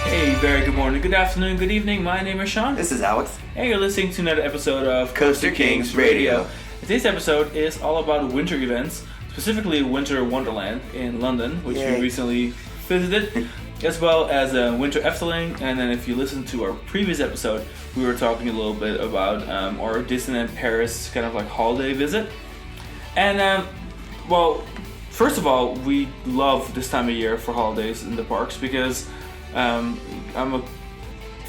Hey, very good morning, good afternoon, good evening. My name is Sean. This is Alex. And you're listening to another episode of Coaster Kings Radio. Today's episode is all about winter events, specifically Winter Wonderland in London, which we recently visited, as well as Winter Efteling. And then if you listen to our previous episode, we were talking a little bit about our Disneyland Paris kind of like holiday visit. And, well, first of all, we love this time of year for holidays in the parks because I'm a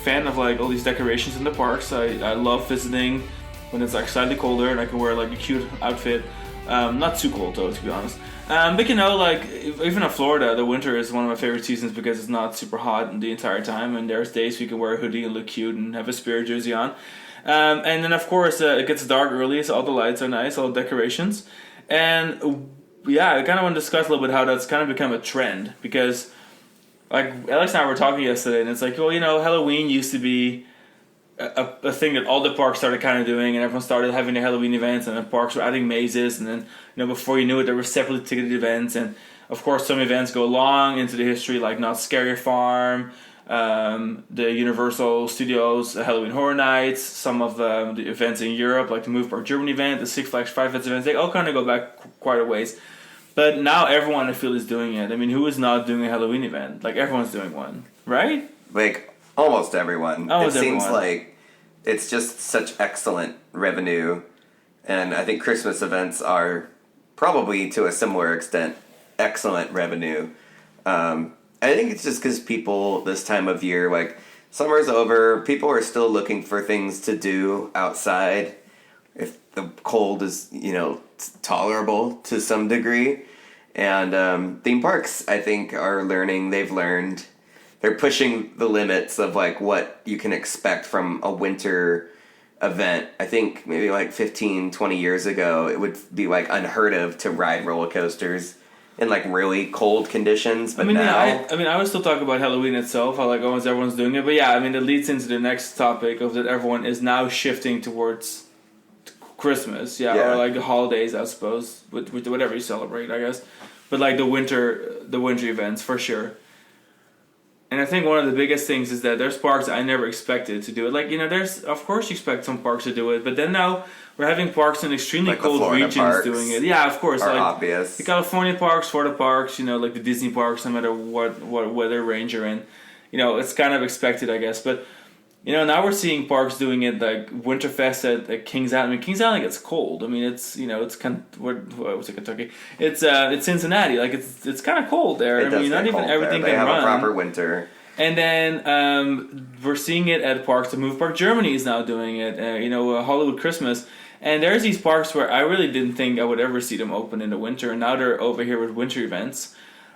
fan of like all these decorations in the parks. I love visiting when it's like slightly colder and I can wear like a cute outfit. Not too cold though, to be honest. But you know, like even in Florida, the winter is one of my favorite seasons because it's not super hot the entire time, and there's days we can wear a hoodie and look cute and have a Spirit jersey on. And then of course it gets dark early, so all the lights are nice, all the decorations, and yeah, I kind of want to discuss a little bit how that's kind of become a trend because. Like, Alex and I were talking yesterday, and it's like, well, you know, Halloween used to be a thing that all the parks started kind of doing, and everyone started having their Halloween events, and the parks were adding mazes, and then, you know, before you knew it, there were separately ticketed events, and, of course, some events go long into the history, like Not Scary Farm, the Universal Studios Halloween Horror Nights, some of the events in Europe, like the Move Park Germany event, the Six Flags Five Nights events, they all kind of go back quite a ways. But now everyone, I feel, is doing it. I mean, who is not doing a Halloween event? Like, everyone's doing one, right? Like, almost everyone. Seems like it's just such excellent revenue. And I think Christmas events are probably, to a similar extent, excellent revenue. I think it's just because people, this time of year, like, summer's over, people are still looking for things to do outside. If the cold is, you know, tolerable to some degree. And theme parks, I think, are learning. They're pushing the limits of like what you can expect from a winter event. I think maybe like 15, 20 years ago, it would be like unheard of to ride roller coasters in like really cold conditions. But now, I would still talk about Halloween itself, how like almost everyone's doing it. But yeah, I mean, it leads into the next topic of that everyone is now shifting towards Christmas, or like the holidays, I suppose, with whatever you celebrate, I guess. But like the winter events for sure. And I think one of the biggest things is that there's parks I never expected to do it. Like, you know, there's, of course you expect some parks to do it, but then now we're having parks in extremely like cold regions doing it. Yeah, of course. Are like obvious. The California parks, Florida parks, you know, like the Disney parks, no matter what weather range you're in. You know, it's kind of expected, I guess. But you know, now we're seeing parks doing it like Winterfest at Kings Island. I mean, Kings Island gets cold. I mean, it's, you know, it's kind of, what's it, Kentucky? It's Cincinnati. Like, it's kind of cold there. I mean, not even everything can run. They have a proper winter. And then we're seeing it at parks. The Move Park Germany is now doing it. You know, Hollywood Christmas. And there's these parks where I really didn't think I would ever see them open in the winter. And now they're over here with winter events.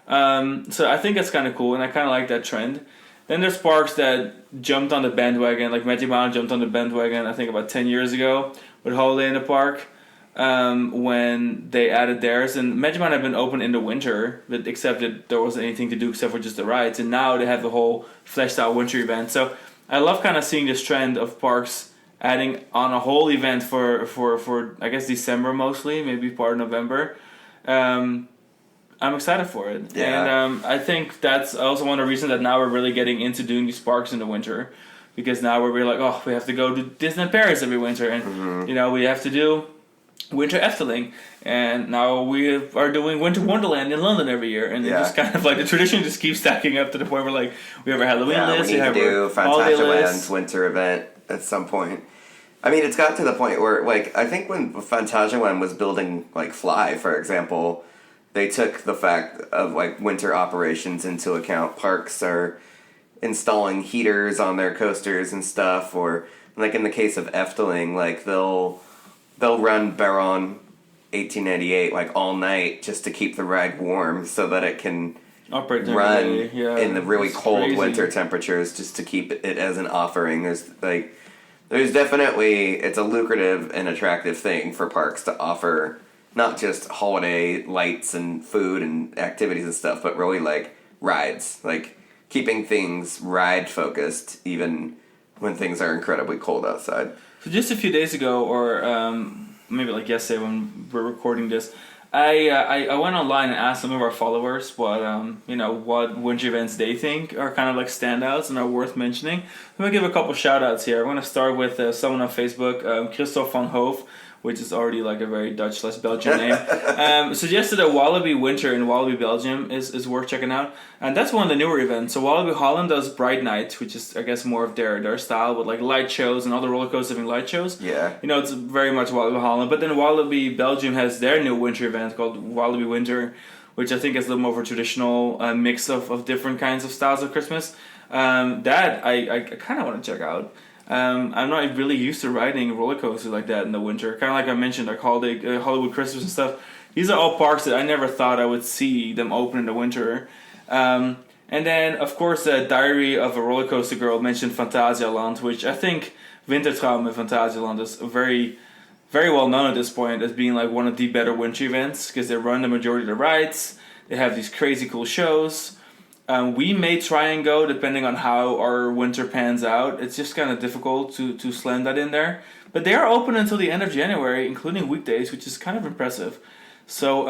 So I think that's kind of cool. And I kind of like that trend. Then there's parks that jumped on the bandwagon, like Magic Mountain jumped on the bandwagon, I think about 10 years ago with Holiday in the Park when they added theirs. And Magic Mountain had been open in the winter, but except that there wasn't anything to do except for just the rides. And now they have the whole fleshed out winter event. So I love kind of seeing this trend of parks adding on a whole event for I guess December mostly, maybe part of November. I'm excited for it. Yeah. And I think that's also one of the reasons that now we're really getting into doing these parks in the winter. Because now we're really like, oh, we have to go to Disneyland Paris every winter. And, you know, we have to do Winter Efteling. And now we are doing Winter Wonderland in London every year. And it just kind of like, the tradition just keeps stacking up to the point where like, we have our Halloween list. We need to do Fantasyland's winter event at some point. I mean, it's got to the point where, like, I think when Fantasyland was building, like, Fly, for example, they took the fact of like winter operations into account. Parks are installing heaters on their coasters and stuff, or like in the case of Efteling, like they'll run Baron 1898 like all night just to keep the ride warm so that it can run in the really cold winter temperatures just to keep it as an offering. There's definitely, it's a lucrative and attractive thing for parks to offer not just holiday lights and food and activities and stuff, but really like rides, like keeping things ride focused even when things are incredibly cold outside. So just a few days ago, or maybe like yesterday when we're recording this, I went online and asked some of our followers what what winter events they think are kind of like standouts and are worth mentioning. I'm gonna give a couple shout outs here. I'm gonna start with someone on Facebook, Christophe van Hoof, which is already like a very Dutch/Belgian name. Suggested that Wallaby Winter in Wallaby, Belgium is worth checking out. And that's one of the newer events. So Wallaby Holland does Bright Night, which is, I guess, more of their style with like light shows and all the roller coasters having light shows. Yeah. It's very much Wallaby Holland. But then Wallaby Belgium has their new winter event called Wallaby Winter, which I think is a little more of a traditional mix of different kinds of styles of Christmas. That I kind of want to check out. I'm not really used to riding roller coasters like that in the winter. Kind of like I mentioned, like Hollywood Christmas and stuff. These are all parks that I never thought I would see them open in the winter. And then, of course, Diary of a Roller Coaster Girl mentioned Phantasialand, which I think Wintertraum in Phantasialand is very, very well known at this point as being like one of the better winter events because they run the majority of the rides. They have these crazy cool shows. We may try and go depending on how our winter pans out. It's just kind of difficult to slam that in there. But they are open until the end of January, including weekdays, which is kind of impressive. So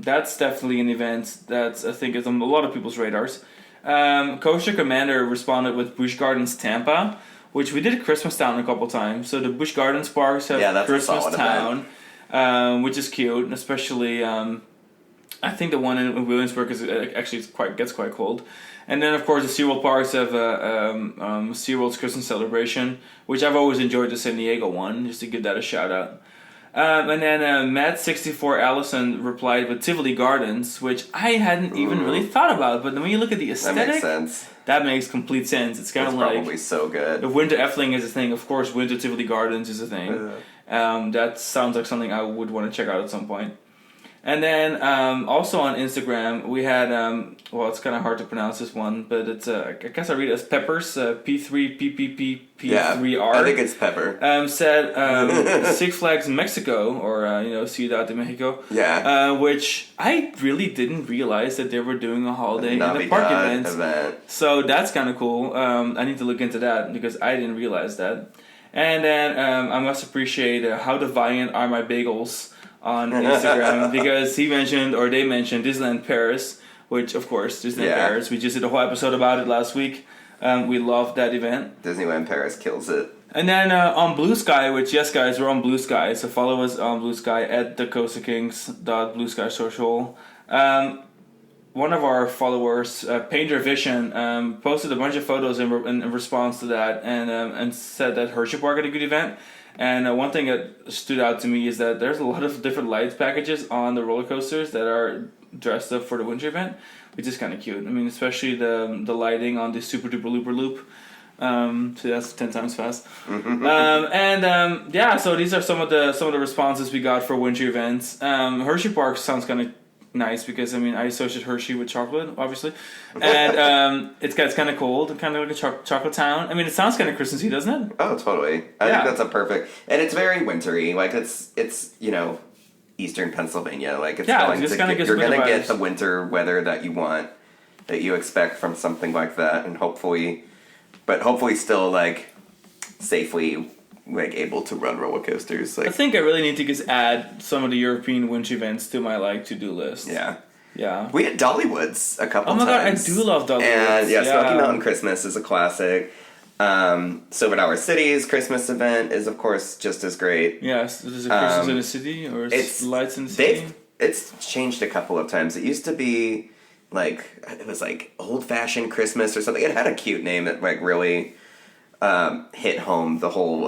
that's definitely an event that I think is on a lot of people's radars. Coaster Commander responded with Busch Gardens Tampa, which we did Christmas Town a couple times. So the Busch Gardens parks have Christmas Town, which is cute, and especially... I think the one in Williamsburg gets quite cold, and then of course the SeaWorld parks have SeaWorld's Christmas Celebration, which I've always enjoyed the San Diego one, just to give that a shout out. And then Matt64 Allison replied with Tivoli Gardens, which I hadn't even really thought about, but when you look at the aesthetic, that makes sense. That makes complete sense. It's kind of like probably so good. If Winter Efteling is a thing, of course Winter Tivoli Gardens is a thing. That sounds like something I would want to check out at some point. And then also on Instagram, we had, it's kind of hard to pronounce this one, but it's, I guess I read it as Peppers, P3PPPP3R. Yeah, I think it's Pepper. Said Six Flags Mexico, or, Ciudad de Mexico. Yeah. Which I really didn't realize that they were doing a holiday in the park event. So that's kind of cool. I need to look into that because I didn't realize that. And then I must appreciate How Deviant Are My Bagels on Instagram because they mentioned Disneyland Paris, which of course Disneyland Paris. We just did a whole episode about it last week. We loved that event. Disneyland Paris kills it. And then on Blue Sky, which yes guys, we're on Blue Sky, so follow us on Blue Sky at thecoastakings.blueskysocial. One of our followers, Painter Vision, posted a bunch of photos in response to that and said that Hershey Park had a good event. And one thing that stood out to me is that there's a lot of different lights packages on the roller coasters that are dressed up for the winter event, which is kind of cute. I mean, especially the lighting on the Super Duper Looper Loop. So that's 10 times fast. So these are some of the responses we got for winter events. Hershey Park sounds kind of nice because I associate Hershey with chocolate, obviously, and it's kind of cold and kind of like a chocolate town. It sounds kind of Christmassy, doesn't it? Oh, totally. I think that's a perfect, and it's very wintry. Like it's Eastern Pennsylvania. Like you're gonna get the winter weather that you want, that you expect from something like that, and hopefully still like safely. Like able to run roller coasters. I think I really need to just add some of the European winter events to my to-do list. Yeah. We had Dollywood's a couple Oh times. my god, I do love Dollywood. And Smoky Mountain Christmas is a classic. Silver Dollar City's Christmas event is of course just as great. Yes, is it Christmas in the City or it's Lights in the City? It's changed a couple of times. It used to be it was Old Fashioned Christmas or something. It had a cute name that really hit home the whole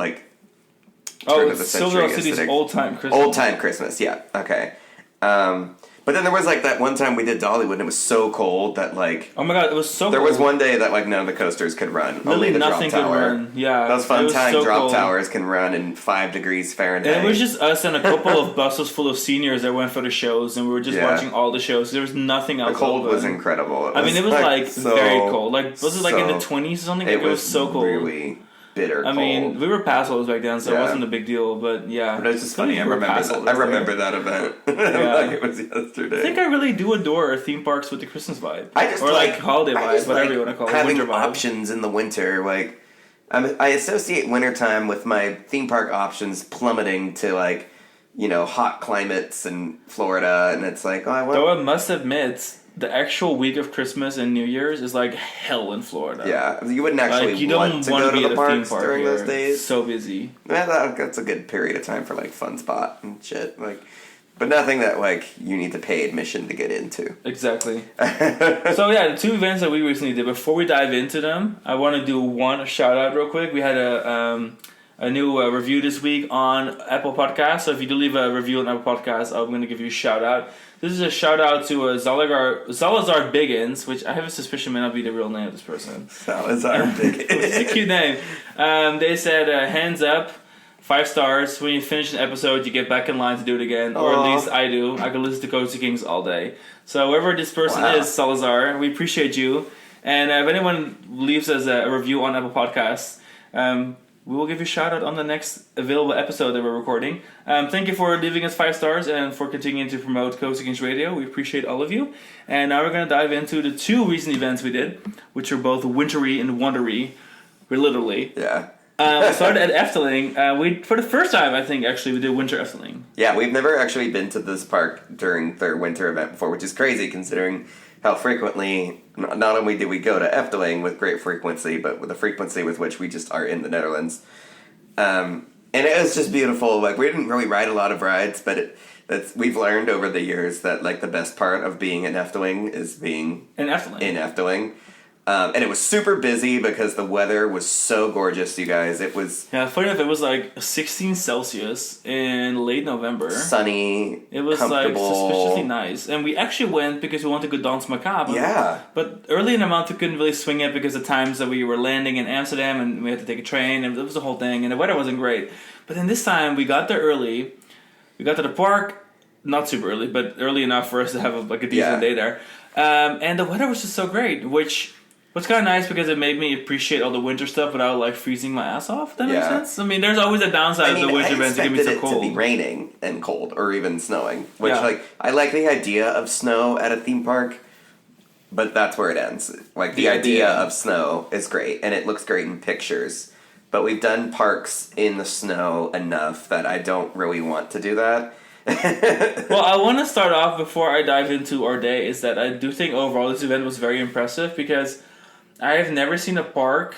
turn of the century Silver City's Old Time Christmas. Old Time Christmas, yeah. Okay. But then there was that one time we did Dollywood and it was so cold that oh my god, it was so cold. There was one day that none of the coasters could run. Literally only the nothing drop tower. Could run. Yeah. Those fun time drop cold. Towers can run in 5 degrees Fahrenheit. And it was just us and a couple of buses full of seniors that went for the shows and we were just watching all the shows. There was nothing else. The cold was incredible. It was very cold. Was it in the 20s or something? It was so cold. Really bitter cold. We were pass holders back then, so it wasn't a big deal. But yeah, but it's just funny. I remember that event. It was yesterday. I think I really do adore theme parks with the Christmas vibe. I just holiday vibe, whatever you want to call it. Having winter options in the winter, I associate wintertime with my theme park options plummeting to hot climates in Florida, and it's like, Though I must admit, the actual week of Christmas and New Year's is like hell in Florida. Yeah, you wouldn't actually want to go to the parks during those days. So busy. That's a good period of time for like fun spot and shit. But nothing that you need to pay admission to get into. Exactly. So yeah, the 2 events that we recently did. Before we dive into them, I want to do one shout out real quick. We had a new review this week on Apple Podcasts. So if you do leave a review on Apple Podcasts, I'm going to give you a shout out. This is a shout out to Salazar Biggins, which I have a suspicion may not be the real name of this person. Salazar Biggins. It's a cute name. They said, hands up, 5 stars. When you finish an episode, you get back in line to do it again. Or at least I do. I can listen to Cozy Kings all day. So whoever this person is, Salazar, we appreciate you. And if anyone leaves us a review on Apple Podcasts, we will give you a shout out on the next available episode that we're recording. Thank you for leaving us 5 stars and for continuing to promote Cozy Kings Radio. We appreciate all of you. And now we're going to dive into the 2 recent events we did, which are both wintry and wondery. Literally. Yeah. We started at Efteling. For the first time, I think, actually, we did Winter Efteling. Yeah, we've never actually been to this park during their winter event before, which is crazy considering how frequently, not only do we go to Efteling with great frequency, but with the frequency with which we just are in the Netherlands. And it was just beautiful. We didn't really ride a lot of rides, but we've learned over the years that the best part of being in Efteling is being in Efteling. And it was super busy because the weather was so gorgeous, you guys. It was... Yeah, funny enough, it was 16 Celsius in late November. Sunny, it was suspiciously nice. And we actually went because we wanted to go Danse Macabre. Yeah. But early in the month, we couldn't really swing it because of times that we were landing in Amsterdam and we had to take a train, and it was the whole thing, and the weather wasn't great. But then this time, we got there early. We got to the park, not super early, but early enough for us to have a decent day there. And the weather was just so great, which... What's kind of nice because it made me appreciate all the winter stuff without freezing my ass off. If that makes sense. I mean, there's always a downside of the winter events. It can be so cold. To be raining and cold, or even snowing. Which I like the idea of snow at a theme park, but that's where it ends. The idea of snow is great, and it looks great in pictures. But we've done parks in the snow enough that I don't really want to do that. Well, I want to start off before I dive into our day. Is that I do think overall this event was very impressive because I have never seen a park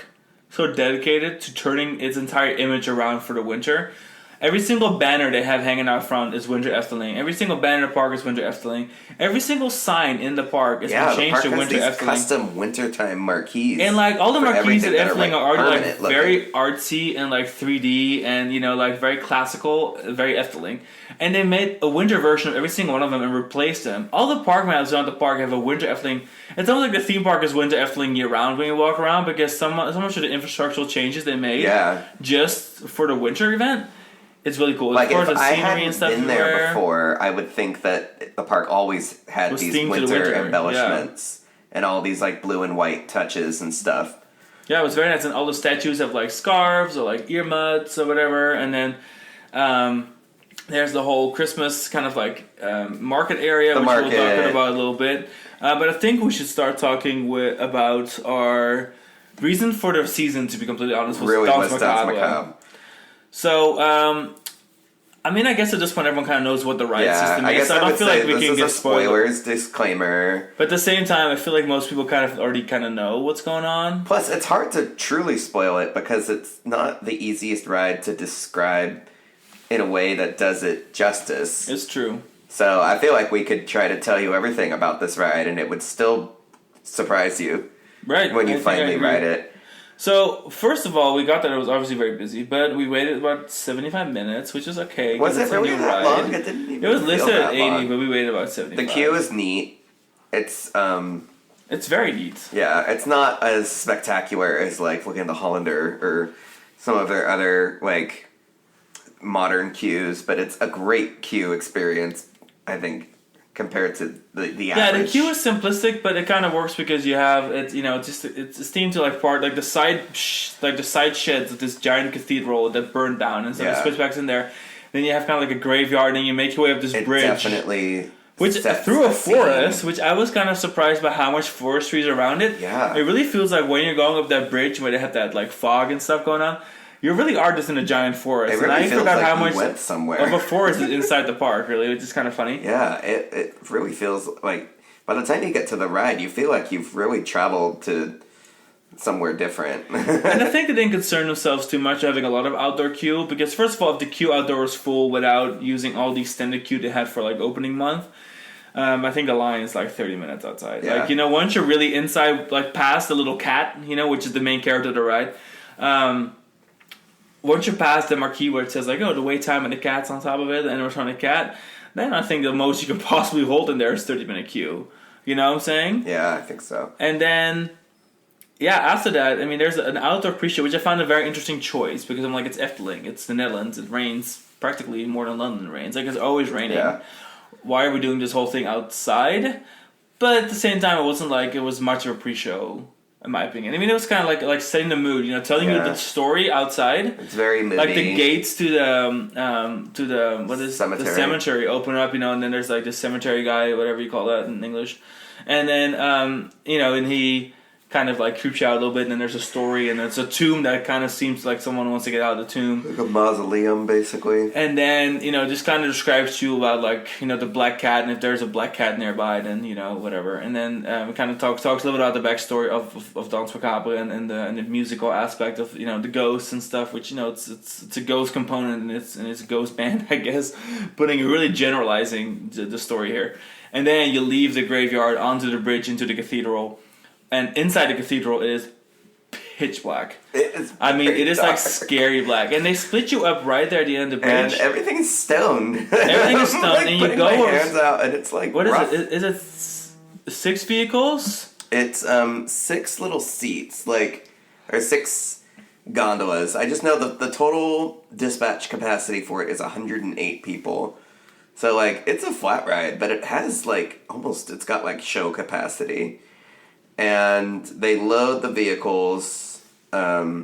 so dedicated to turning its entire image around for the winter. Every single banner they have hanging out front is Winter Efteling. Every single banner in the park is Winter Efteling. Every single sign in the park is changed to Winter Efteling. Custom wintertime marquees. And all the marquees at Efteling are very artsy and 3D and very classical, very Efteling. And they made a winter version of every single one of them and replaced them. All the park maps around the park have a Winter Efteling. It's almost like the theme park is Winter Efteling year round when you walk around because so much of the infrastructural changes they made just for the winter event. It's really cool. If I hadn't been there before, I would think that the park always had these winter embellishments and all these blue and white touches and stuff. Yeah, it was very nice, and all the statues have scarves or earmuffs or whatever, and then there's the whole Christmas kind of market area, which we'll talk about a little bit. But I think we should start talking about our reason for the season. To be completely honest, was Danse Macabre. So, I guess at this point everyone kind of knows what the ride system is, so I don't feel like we can get spoilers. Disclaimer. But at the same time, I feel like most people already know what's going on. Plus, it's hard to truly spoil it because it's not the easiest ride to describe in a way that does it justice. It's true. So I feel like we could try to tell you everything about this ride and it would still surprise you when you finally ride it. So, first of all, we got that it was obviously very busy, but we waited about 75 minutes, which is okay. Was it really that long? It was listed at 80, long. But we waited about 75. The queue is neat. It's very neat. Yeah, it's not as spectacular as, looking at the Hollander or some of their other, modern queues, but it's a great queue experience, I think, compared to the average. Yeah, the queue is simplistic, but it kind of works because you have it's themed to part the side sheds of this giant cathedral that burned down, and so the switchbacks in there. Then you have kind of a graveyard, and you make your way up this bridge. Definitely. Through a forest, which I was kind of surprised by how much forestry is around it. Yeah. It really feels like when you're going up that bridge where they have that fog and stuff going on, you really are just in a giant forest. It really and I feels forgot like how you much went somewhere. of a forest is inside the park, really, which is kind of funny. Yeah, it really feels like by the time you get to the ride, you feel like you've really traveled to somewhere different. And I think they didn't concern themselves too much having a lot of outdoor queue, because first of all, if the queue outdoor was full without using all the extended queue they had for like opening month, I think the line is like 30 minutes outside. Yeah. Like, once you're really inside, like past the little cat, which is the main character of the ride, once you pass the marquee where it says like, oh, the wait time and the cat's on top of it, and we're on a cat, then I think the most you can possibly hold in there is 30-minute queue. You know what I'm saying? Yeah, I think so. And then, after that, I mean, there's an outdoor pre-show, which I found a very interesting choice, because I'm like, it's Efteling, it's the Netherlands, it rains practically more than London rains. Like, it's always raining. Yeah. Why are we doing this whole thing outside? But at the same time, it wasn't like it was much of a pre-show, in my opinion. I mean, it was kind of like setting the mood, telling you the story outside. It's very moody. Like the gates to the what is cemetery. The cemetery open up, and then there's like the cemetery guy, whatever you call that in English, and then and he kind of like creeps you out a little bit, and then there's a story, and it's a tomb that kind of seems like someone wants to get out of the tomb. Like a mausoleum, basically. And then, just kind of describes to you about, like, the black cat, and if there's a black cat nearby, then, whatever. And then it kind of talks a little bit about the backstory of Danse Macabre and the musical aspect of, the ghosts and stuff, which, it's a ghost component, and it's a ghost band, I guess, really generalizing the story here. And then you leave the graveyard onto the bridge into the cathedral. And inside the cathedral is pitch black. It is like scary black. And they split you up right there at the end of the bridge. And everything's stone. Everything is stone. Like, and you go... my hands out and it's like what rough. Is it 6 vehicles? It's 6 little seats, or 6 gondolas. I just know that the total dispatch capacity for it is 108 people. So, it's a flat ride, but it has, it's got, show capacity. And they load the vehicles. I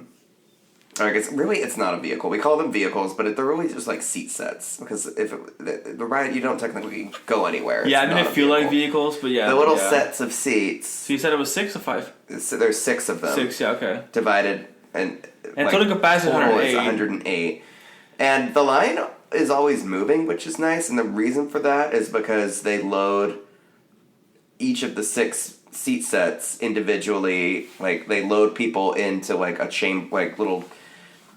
guess really it's not a vehicle. We call them vehicles, but they're really just seat sets, because the ride, you don't technically go anywhere. Yeah, I feel like vehicles, but yeah. The little sets of seats. So you said it was 6 or 5? There's 6 of them. 6, yeah, okay. Divided and total capacity is 108. Is 108. And the line is always moving, which is nice. And the reason for that is because they load each of the 6 seat sets individually. They load people into a chamber, little,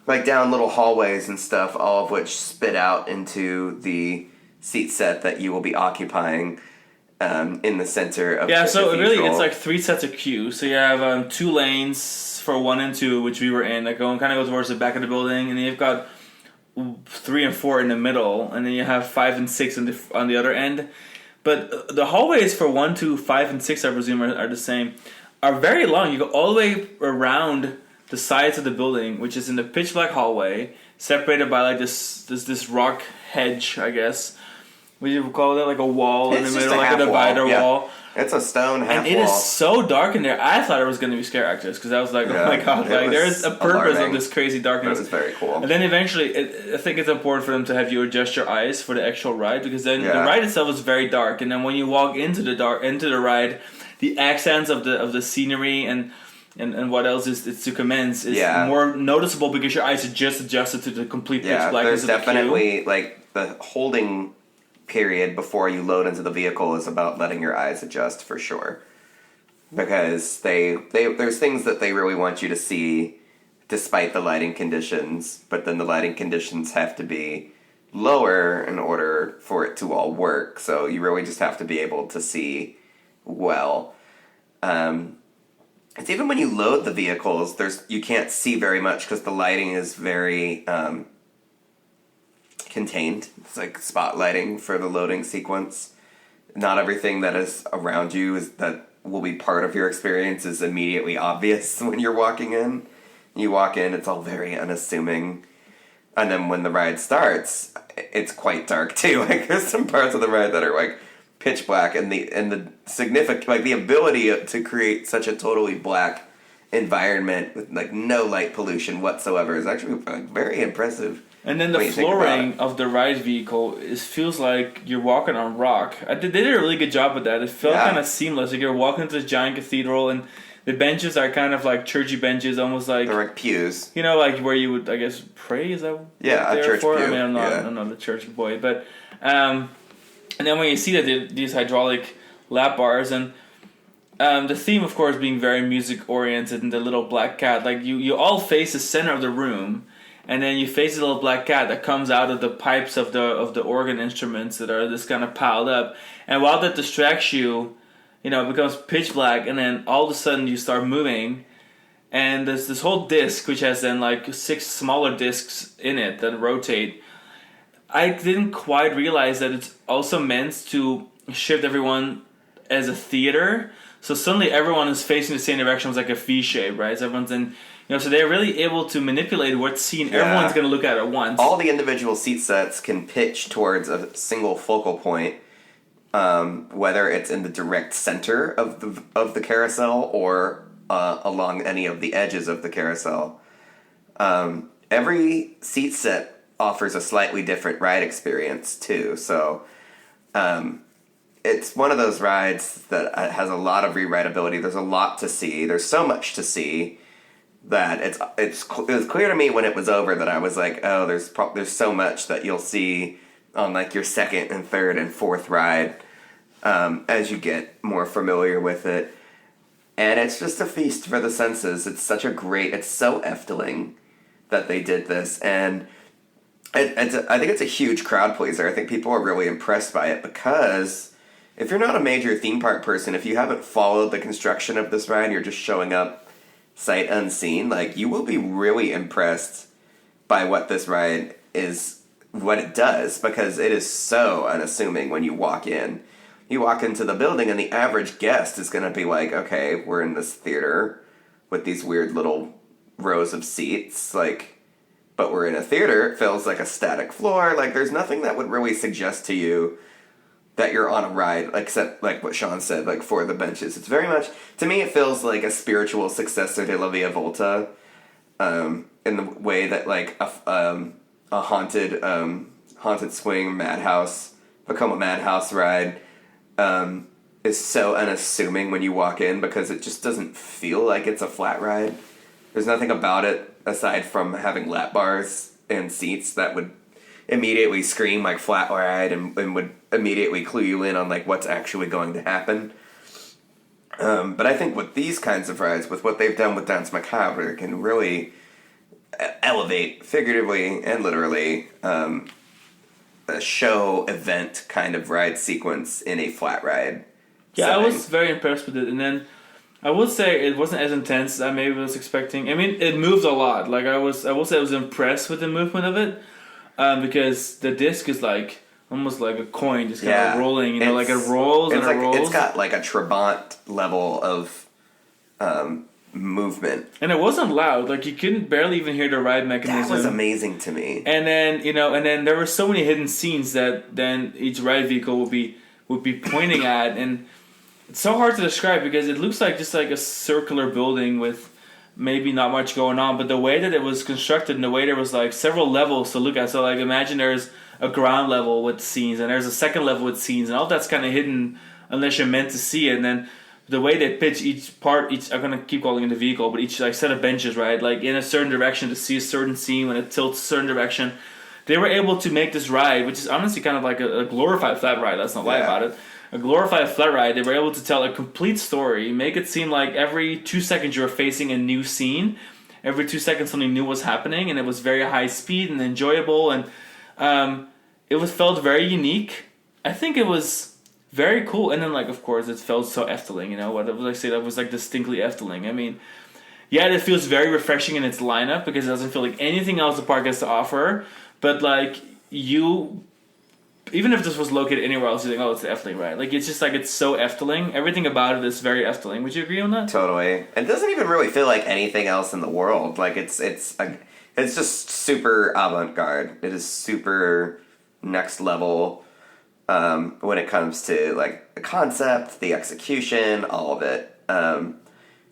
down little hallways and stuff, all of which spit out into the seat set that you will be occupying in the center of the so cathedral. really it's 3 sets of queue. So you have 2 lanes for 1 and 2, which we were in, kind of go towards the back of the building, and then you've got 3 and 4 in the middle, and then you have 5 and 6 on the other end. But the hallways for 1, 2, 5, and 6, I presume, are the same, are very long. You go all the way around the sides of the building, which is in the pitch black hallway, separated by this rock hedge, I guess. What do you call that? A wall in the middle, a divider wall. It's a stone half wall. And it is so dark in there. I thought it was going to be scare actors, because I was like, oh my god, there's a purpose of this crazy darkness. It was very cool. And then eventually, I think it's important for them to have you adjust your eyes for the actual ride, because then the ride itself is very dark, and then when you walk into the ride, the accents of the scenery and what else is to commence is more noticeable, because your eyes are just adjusted to the complete pitch blackness of the queue. There's definitely the holding period before you load into the vehicle is about letting your eyes adjust, for sure, because there's things that they really want you to see despite the lighting conditions, but then the lighting conditions have to be lower in order for it to all work, so you really just have to be able to see well. It's even when you load the vehicles, you can't see very much because the lighting is very contained. It's spotlighting for the loading sequence. Not everything that is around you that will be part of your experience is immediately obvious when you're walking in. You walk in, it's all very unassuming. And then when the ride starts, it's quite dark too. There's some parts of the ride that are pitch black, and the significant, the ability to create such a totally black environment with no light pollution whatsoever is actually very impressive. And then the flooring of the ride vehicle feels like you're walking on rock. They did a really good job with that. It felt kind of seamless. You're walking into this giant cathedral, and The benches are kind of like churchy benches, almost like... They're like pews. You know, like where you would, I guess, pray? Is that yeah, a church for? pew. I mean, I'm not a church boy. But, and then when you see that these hydraulic lap bars, and the theme, of course, being very music-oriented, and the little black cat, like you all face the center of the room, and then you face the little black cat that comes out of the pipes of the organ instruments that are just kind of piled up. And while that distracts you, you know, it becomes pitch black, and then all of a sudden you start moving, and there's this whole disc, which has then like 6 smaller discs in it that rotate. I didn't quite realize that it's also meant to shift everyone as a theater. So suddenly everyone is facing the same direction. It's like a V shape, right? So everyone's in, you know, so they're really able to manipulate what scene everyone's going to look at once. All the individual seat sets can pitch towards a single focal point, whether it's in the direct center of the carousel or along any of the edges of the carousel. Every seat set offers a slightly different ride experience too. So it's one of those rides that has a lot of rewritability. There's a lot to see. There's so much to see that it was clear to me when it was over that I was like, oh, there's so much that you'll see on like your second and third and fourth ride as you get more familiar with it. And it's just a feast for the senses. It's so Efteling that they did this, and I think it's a huge crowd pleaser. I think people are really impressed by it because if you're not a major theme park person, if you haven't followed the construction of this ride, you're just showing up sight unseen, like you will be really impressed by what this ride is, what it does, because it is so unassuming when you walk in. You walk into the building and the average guest is going to be like, okay, we're in this theater with these weird little rows of seats, like, but we're in a theater. It feels like a static floor. Like, there's nothing that would really suggest to you that you're on a ride, except like what Sean said, like for the benches. It's very much, to me, it feels like a spiritual successor to La Via Volta, in the way that like a haunted swing madhouse, Vekoma Madhouse ride, is so unassuming when you walk in because it just doesn't feel like it's a flat ride. There's nothing about it aside from having lap bars and seats that would immediately scream like flat ride and would immediately clue you in on like what's actually going to happen. But I think with these kinds of rides, with what they've done with Danse Macabre, can really elevate, figuratively and literally, a show event kind of ride sequence in a flat ride. Yeah, setting. I was very impressed with it, and then I would say it wasn't as intense as I maybe was expecting. I mean, it moved a lot. Like I will say I was impressed with the movement of it, because the disc is like almost like a coin, just kind of rolling. You know, like it rolls and it rolls. It's got like a Trabant level of movement, and it wasn't loud. Like you couldn't barely even hear the ride mechanism. That was amazing to me. And then there were so many hidden scenes that then each ride vehicle would be pointing at, and it's so hard to describe because it looks like just like a circular building with maybe not much going on, but the way that it was constructed and the way there was like several levels to look at. So like imagine there's a ground level with scenes and there's a second level with scenes, and all that's kind of hidden unless you're meant to see it. And then the way they pitch each I'm gonna keep calling it the vehicle, but each like set of benches, right, like in a certain direction to see a certain scene when it tilts a certain direction. They were able to make this ride, which is honestly kind of like a glorified flat ride. Let's not lie about it. A glorified flat ride. They were able to tell a complete story, make it seem like every 2 seconds you were facing a new scene. Every 2 seconds something new was happening, and it was very high speed and enjoyable, and it felt very unique. I think it was very cool, and then like of course it felt so Efteling. You know what I say? That was like distinctly Efteling. I mean, yeah, it feels very refreshing in its lineup because it doesn't feel like anything else the park has to offer. But like even if this was located anywhere else, you think, oh, it's the Efteling, right? Like, it's just like, it's so Efteling. Everything about it is very Efteling. Would you agree on that? Totally. It doesn't even really feel like anything else in the world. Like, it's just super avant-garde. It is super next level when it comes to, like, the concept, the execution, all of it.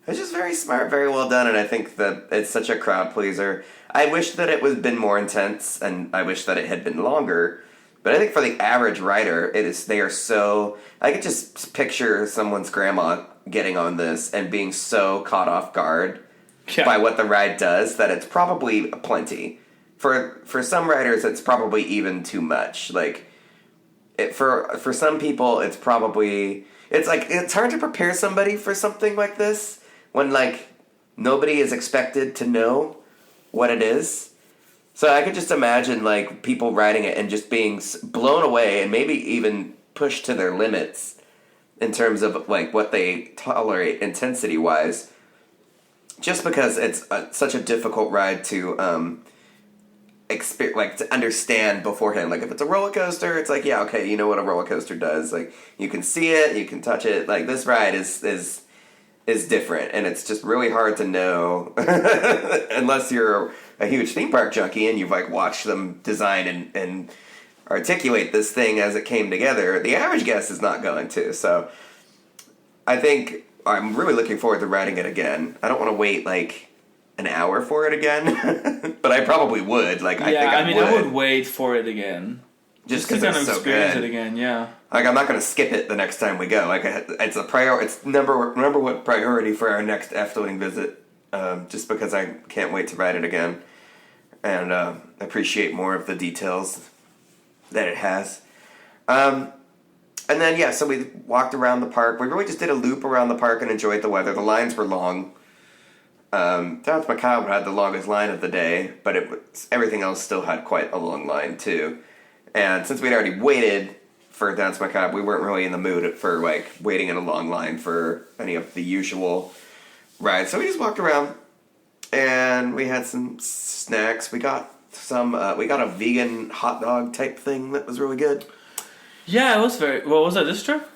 It's just very smart, very well done, and I think that it's such a crowd pleaser. I wish that it was been more intense, and I wish that it had been longer, But I think for the average rider, they are so... I could just picture someone's grandma getting on this and being so caught off guard by what the ride does that it's probably plenty. For some riders, it's probably even too much. Like, for some people, it's probably... It's hard to prepare somebody for something like this when, like, nobody is expected to know what it is. So I could just imagine, like, people riding it and just being blown away and maybe even pushed to their limits in terms of, like, what they tolerate intensity-wise. Just because it's such a difficult ride to to understand beforehand. Like, if it's a roller coaster, it's like, yeah, okay, you know what a roller coaster does. Like, you can see it, you can touch it. Like, this ride is different, and it's just really hard to know unless you're a huge theme park junkie and you've, like, watched them design and articulate this thing as it came together. The average guest is not going to. So I think I'm really looking forward to riding it again. I don't want to wait, like, an hour for it again, but I probably would. Like, I would wait for it again. Just because it's so experience good. It again, yeah. Like, I'm not going to skip it the next time we go. Like, it's it's number one priority for our next Efteling visit. Just because I can't wait to ride it again, and appreciate more of the details that it has. And then so we walked around the park. We really just did a loop around the park and enjoyed the weather. The lines were long. Danse Macabre had the longest line of the day, but everything else still had quite a long line too. And since we'd already waited for Danse Macabre, we weren't really in the mood for, like, waiting in a long line for any of the usual rides. So we just walked around, and we had some snacks. We got a vegan hot dog type thing that was really good. Yeah, it was very... Well, was that this trip?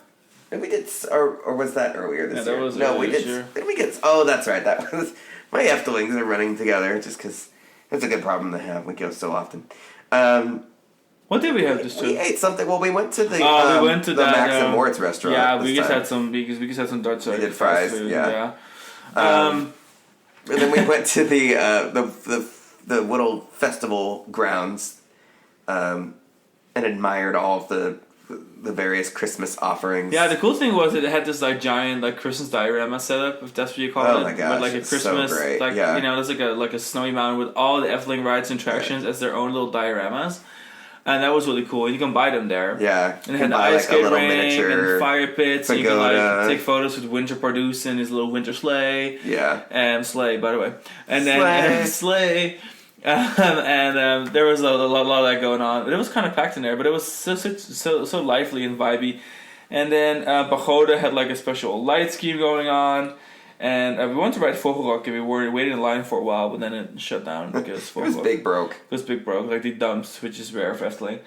And we did... Or was that earlier this year? That was no, earlier we this did... year. Did we get... Oh, that's right. That was... My Eftelings are running together just because it's a good problem to have. We go so often. What did we have this trip? We ate something. Well, we went to the Max and Moritz restaurant. Yeah, we just had some Dutch. We did fries. Food, yeah. And then we went to the little festival grounds, and admired all of the various Christmas offerings. Yeah, the cool thing was that it had this, like, giant, like, Christmas diorama setup, if that's what you call it. Oh my gosh, with, like, a it's Christmas, so great. like, yeah. you know, there's like a snowy mountain with all the Efteling rides and attractions as their own little dioramas. And that was really cool. And you can buy them there. Yeah. And it had the ice skate rink and fire pits. And you can, like, take photos with Winter producing his little winter sleigh. Yeah. And sleigh, by the way. And then sleigh. There was a lot of that going on. But it was kind of packed in there, but it was so lively and vibey. And then Pagoda had, like, a special light scheme going on. And we wanted to ride Vogelrok, and we were waiting in line for a while, but then it shut down because it was big broke. It was big broke, like the dumps, which is rare for Efteling.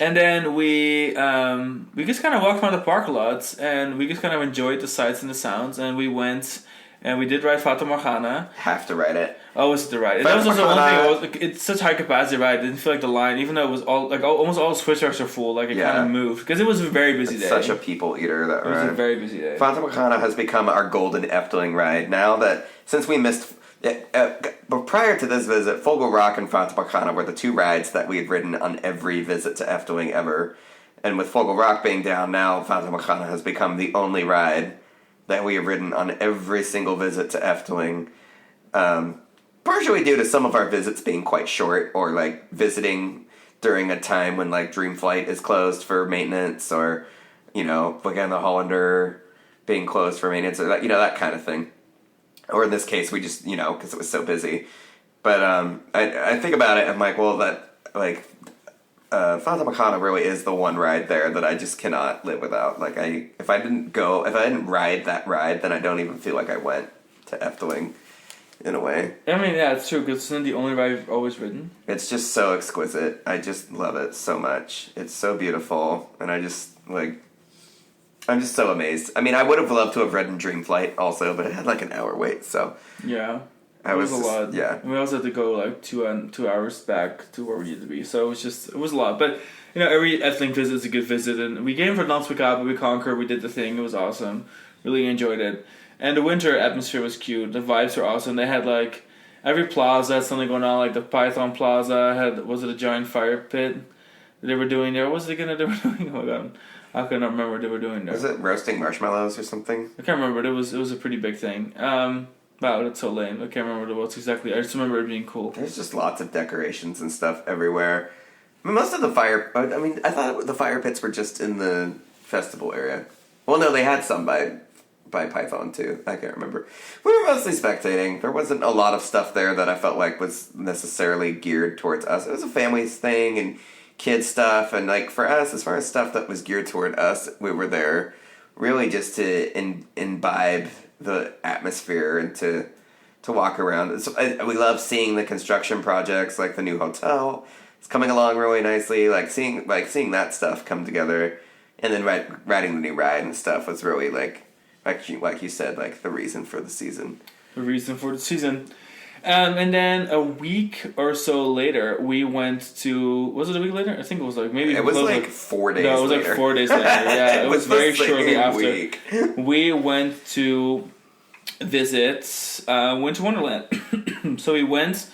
And then we just kind of walked around the park a lot, and we just kind of enjoyed the sights and the sounds, and we went... And we did ride Fata Morgana. Have to ride it. Oh, was it the ride? That was also one thing. It's such high capacity ride. I didn't feel like the line, even though it was almost all the switch tracks are full. Like, it kind of moved because it was a very busy day. Such a people eater, that ride. It was a very busy day. Fata Morgana has become our golden Efteling ride. Now that since we missed, but prior to this visit, Vogelrok and Fata Morgana were the two rides that we had ridden on every visit to Efteling ever. And with Vogelrok being down now, Fata Morgana has become the only ride that we have ridden on every single visit to Efteling. Partially due to some of our visits being quite short, or, like, visiting during a time when, like, Dreamflight is closed for maintenance, or, you know, again, the Hollander being closed for maintenance, or that, you know, that kind of thing. Or in this case, we just, you know, because it was so busy. But I think about it, I'm like, well, that, like, Fata Morgana really is the one ride there that I just cannot live without. Like, if I didn't ride that ride, then I don't even feel like I went to Efteling, in a way. I mean, yeah, it's true, because it's the only ride I've always ridden. It's just so exquisite. I just love it so much. It's so beautiful, and I'm just so amazed. I mean, I would have loved to have ridden Dreamflight also, but it had, like, an hour wait, so... Yeah. It was a lot. Yeah. And we also had to go, like, 2 hours back to where we needed to be. So it was a lot. But, you know, every Efteling visit is a good visit. And we came for Danse Macabre, we conquered, we did the thing. It was awesome. Really enjoyed it. And the winter atmosphere was cute. The vibes were awesome. They had, like, every plaza had something going on. Like, the Python Plaza was it a giant fire pit? they were doing there. What was it again that they were doing? Oh my god, I cannot remember what they were doing there. Was it roasting marshmallows or something? I can't remember. But it was a pretty big thing. Wow, that's so lame. I can't remember what it was exactly. I just remember it being cool. There's just lots of decorations and stuff everywhere. I mean, most of the fire... I mean, I thought the fire pits were just in the festival area. Well, no, they had some by Python, too. I can't remember. We were mostly spectating. There wasn't a lot of stuff there that I felt like was necessarily geared towards us. It was a family thing and kid stuff. And, like, for us, as far as stuff that was geared toward us, we were there really just to imbibe the atmosphere and to walk around. We love seeing the construction projects, like the new hotel. It's coming along really nicely. Seeing that stuff come together, and then riding the new ride and stuff was really like you said, like the reason for the season. The reason for the season. And then a week or so later, we went to... Was it a week later? I think it was like maybe... It was like 4 days later. No, it was like 4 days later. Yeah, it was very shortly after. Week. We went to visit Winter Wonderland. So we went to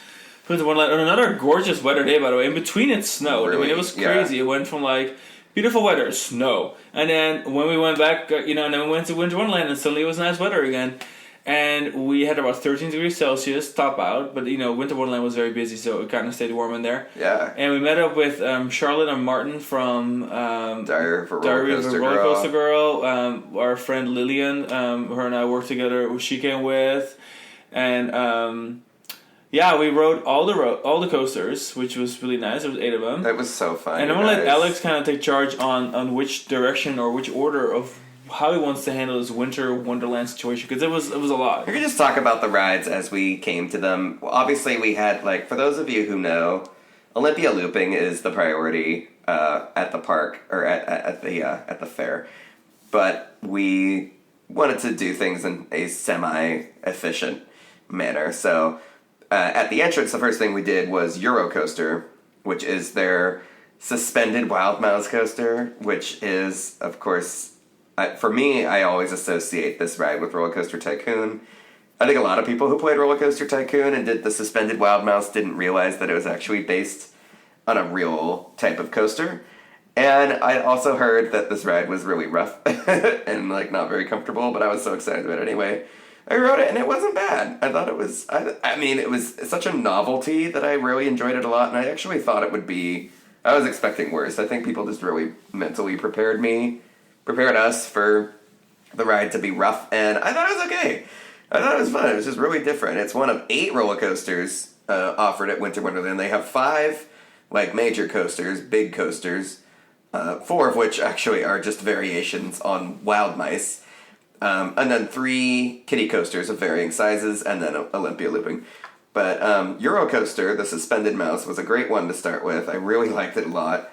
Winter Wonderland on another gorgeous weather day, by the way. In between it snowed. Really? I mean, it was crazy. Yeah. It went from like beautiful weather, snow. And then when we went back, and then we went to Winter Wonderland and suddenly it was nice weather again. And we had about 13 degrees Celsius top out, but Winter Wonderland was very busy, so it kind of stayed warm in there. Yeah. And we met up with Charlotte and Martin from Diary of a Roller Coaster Girl. Our friend Lillian, her and I worked together. She came with, and we rode all the coasters, which was really nice. There was 8 of them. That was so fun. And I'm gonna let Alex kind of take charge on which direction or which order of how he wants to handle this Winter Wonderland situation, because it was a lot. We could just talk about the rides as we came to them. Well, obviously, we had, for those of you who know, Olympia looping is the priority at the park, or at the fair. But we wanted to do things in a semi-efficient manner. So at the entrance, the first thing we did was Eurocoaster, which is their suspended Wild Mouse coaster, which is, of course... for me, I always associate this ride with Roller Coaster Tycoon. I think a lot of people who played Roller Coaster Tycoon and did the suspended Wild Mouse didn't realize that it was actually based on a real type of coaster. And I also heard that this ride was really rough and not very comfortable, but I was so excited about it anyway. I rode it and it wasn't bad. I thought it was, it was such a novelty that I really enjoyed it a lot, and I actually thought it would be, I was expecting worse. I think people just really mentally prepared us for the ride to be rough, and I thought it was okay. I thought it was fun. It was just really different. It's one of 8 roller coasters offered at Winter Wonderland. They have 5 major coasters, big coasters, 4 of which actually are just variations on Wild Mice, and then 3 kiddie coasters of varying sizes, and then Olympia looping. But Eurocoaster, the suspended mouse, was a great one to start with. I really liked it a lot.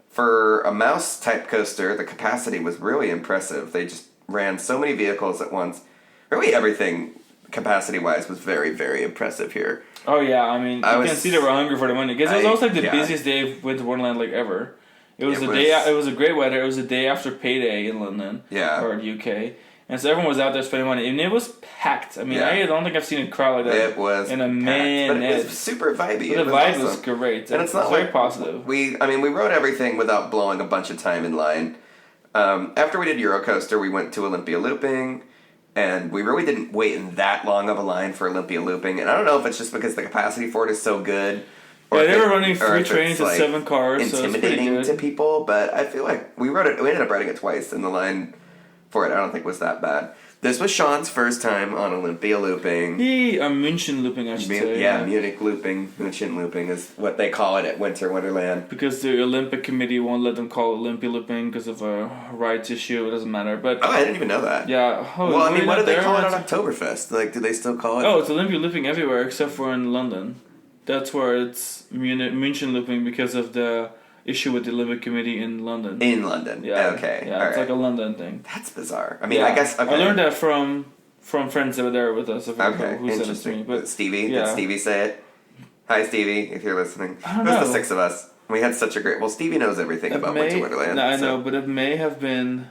For a mouse-type coaster, the capacity was really impressive. They just ran so many vehicles at once. Really everything, capacity-wise, was very, very impressive here. Oh, yeah. I mean, you can see they were hungry for the money. Because it was also the busiest day of Winter Wonderland ever. It was it was a great weather. It was the day after payday in London. Yeah. Or the UK. And so everyone was out there spending money. And it was packed. I mean, I don't think I've seen a crowd like that. It was in a minute. But it was super vibey. The vibe was great. And it's not very positive. We rode everything without blowing a bunch of time in line. After we did Eurocoaster, we went to Olympia Looping. And we really didn't wait in that long of a line for Olympia Looping. And I don't know if it's just because the capacity for it is so good. Or they were running 3 trains and 7 cars. Intimidating to people. But I feel like we ended up riding it twice, and the line for it I don't think was that bad. This was Sean's first time on Olympia looping. München looping, I should say. Yeah, Munich looping. München looping is what they call it at Winter Wonderland. Because the Olympic Committee won't let them call it Olympia looping because of a rights issue. It doesn't matter. But I didn't even know that. Yeah. What do they call it on Oktoberfest? Do they still call it? Oh, it's Olympia looping everywhere except for in London. That's where it's München looping because of the issue with the Olympic Committee in London. In London. Yeah. Okay. Yeah, it's like a London thing. That's bizarre. I mean, I guess... Okay. I learned that from friends that were there with us. Okay, who said it to me. But Stevie? Did Stevie say it? Hi, Stevie, if you're listening. I don't know. It was the 6 of us. We had such a great... Well, Stevie knows everything about Winter Wonderland. No, I know, but it may have been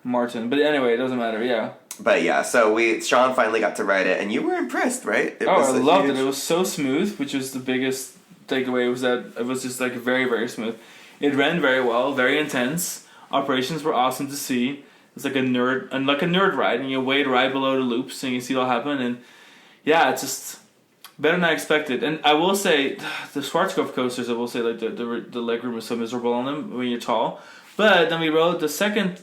Martin. But anyway, it doesn't matter, yeah. But yeah, so Sean finally got to ride it, and you were impressed, right? I loved it. It was so smooth, which was the biggest takeaway, was that it was just very, very smooth. It ran very well, very intense. Operations were awesome to see. It's like a nerd ride, and you wait right below the loops, and you see it all happen. And yeah, it's just better than I expected. And I will say, the Schwarzkopf coasters, I will say, like the legroom is so miserable on them when you're tall. But then we rode the second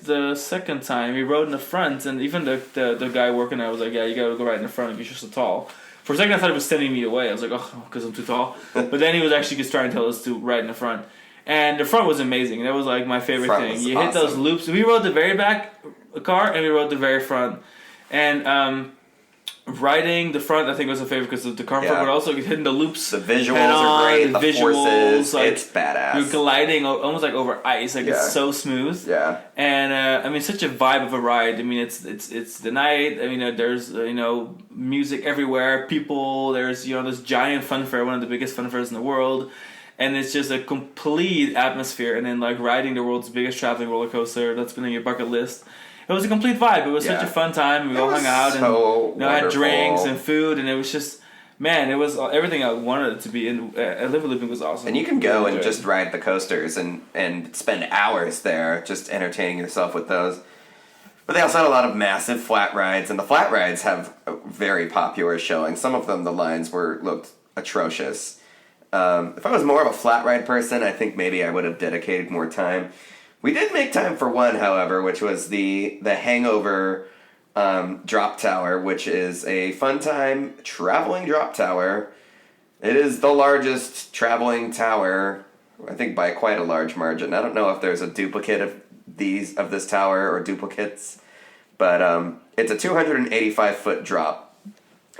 time. We rode in the front, and even the guy working there was like, "Yeah, you gotta go right in the front if you're so tall." For a second, I thought he was sending me away. I was like, "Oh, because I'm too tall." But then he was actually just trying to tell us to ride in the front. And the front was amazing. That was like my favorite thing. You hit those loops. We rode the very back car and we rode the very front. And riding the front, I think, was a favorite because of the comfort, but also hitting the loops. The visuals are great. The forces, like, it's badass. You're gliding almost like over ice. Like it's so smooth. Yeah. And I mean, such a vibe of a ride. I mean, it's the night. I mean, there's music everywhere. People. There's this giant fun fair, one of the biggest fun fairs in the world. And it's just a complete atmosphere. And then like riding the world's biggest traveling roller coaster that's been on your bucket list. It was a complete vibe. It was such a fun time. We all hung out and had drinks and food, and it was just, man, it was everything I wanted it to be. And Live Looping was awesome. And you can go and just ride the coasters and spend hours there just entertaining yourself with those. But they also had a lot of massive flat rides, and the flat rides have a very popular showing. Some of them, the lines looked atrocious. If I was more of a flat ride person, I think maybe I would have dedicated more time. We did make time for one, however, which was the Hangover drop tower, which is a fun time traveling drop tower. It is the largest traveling tower, I think by quite a large margin. I don't know if there's a duplicate of this tower or duplicates, but it's a 285-foot drop,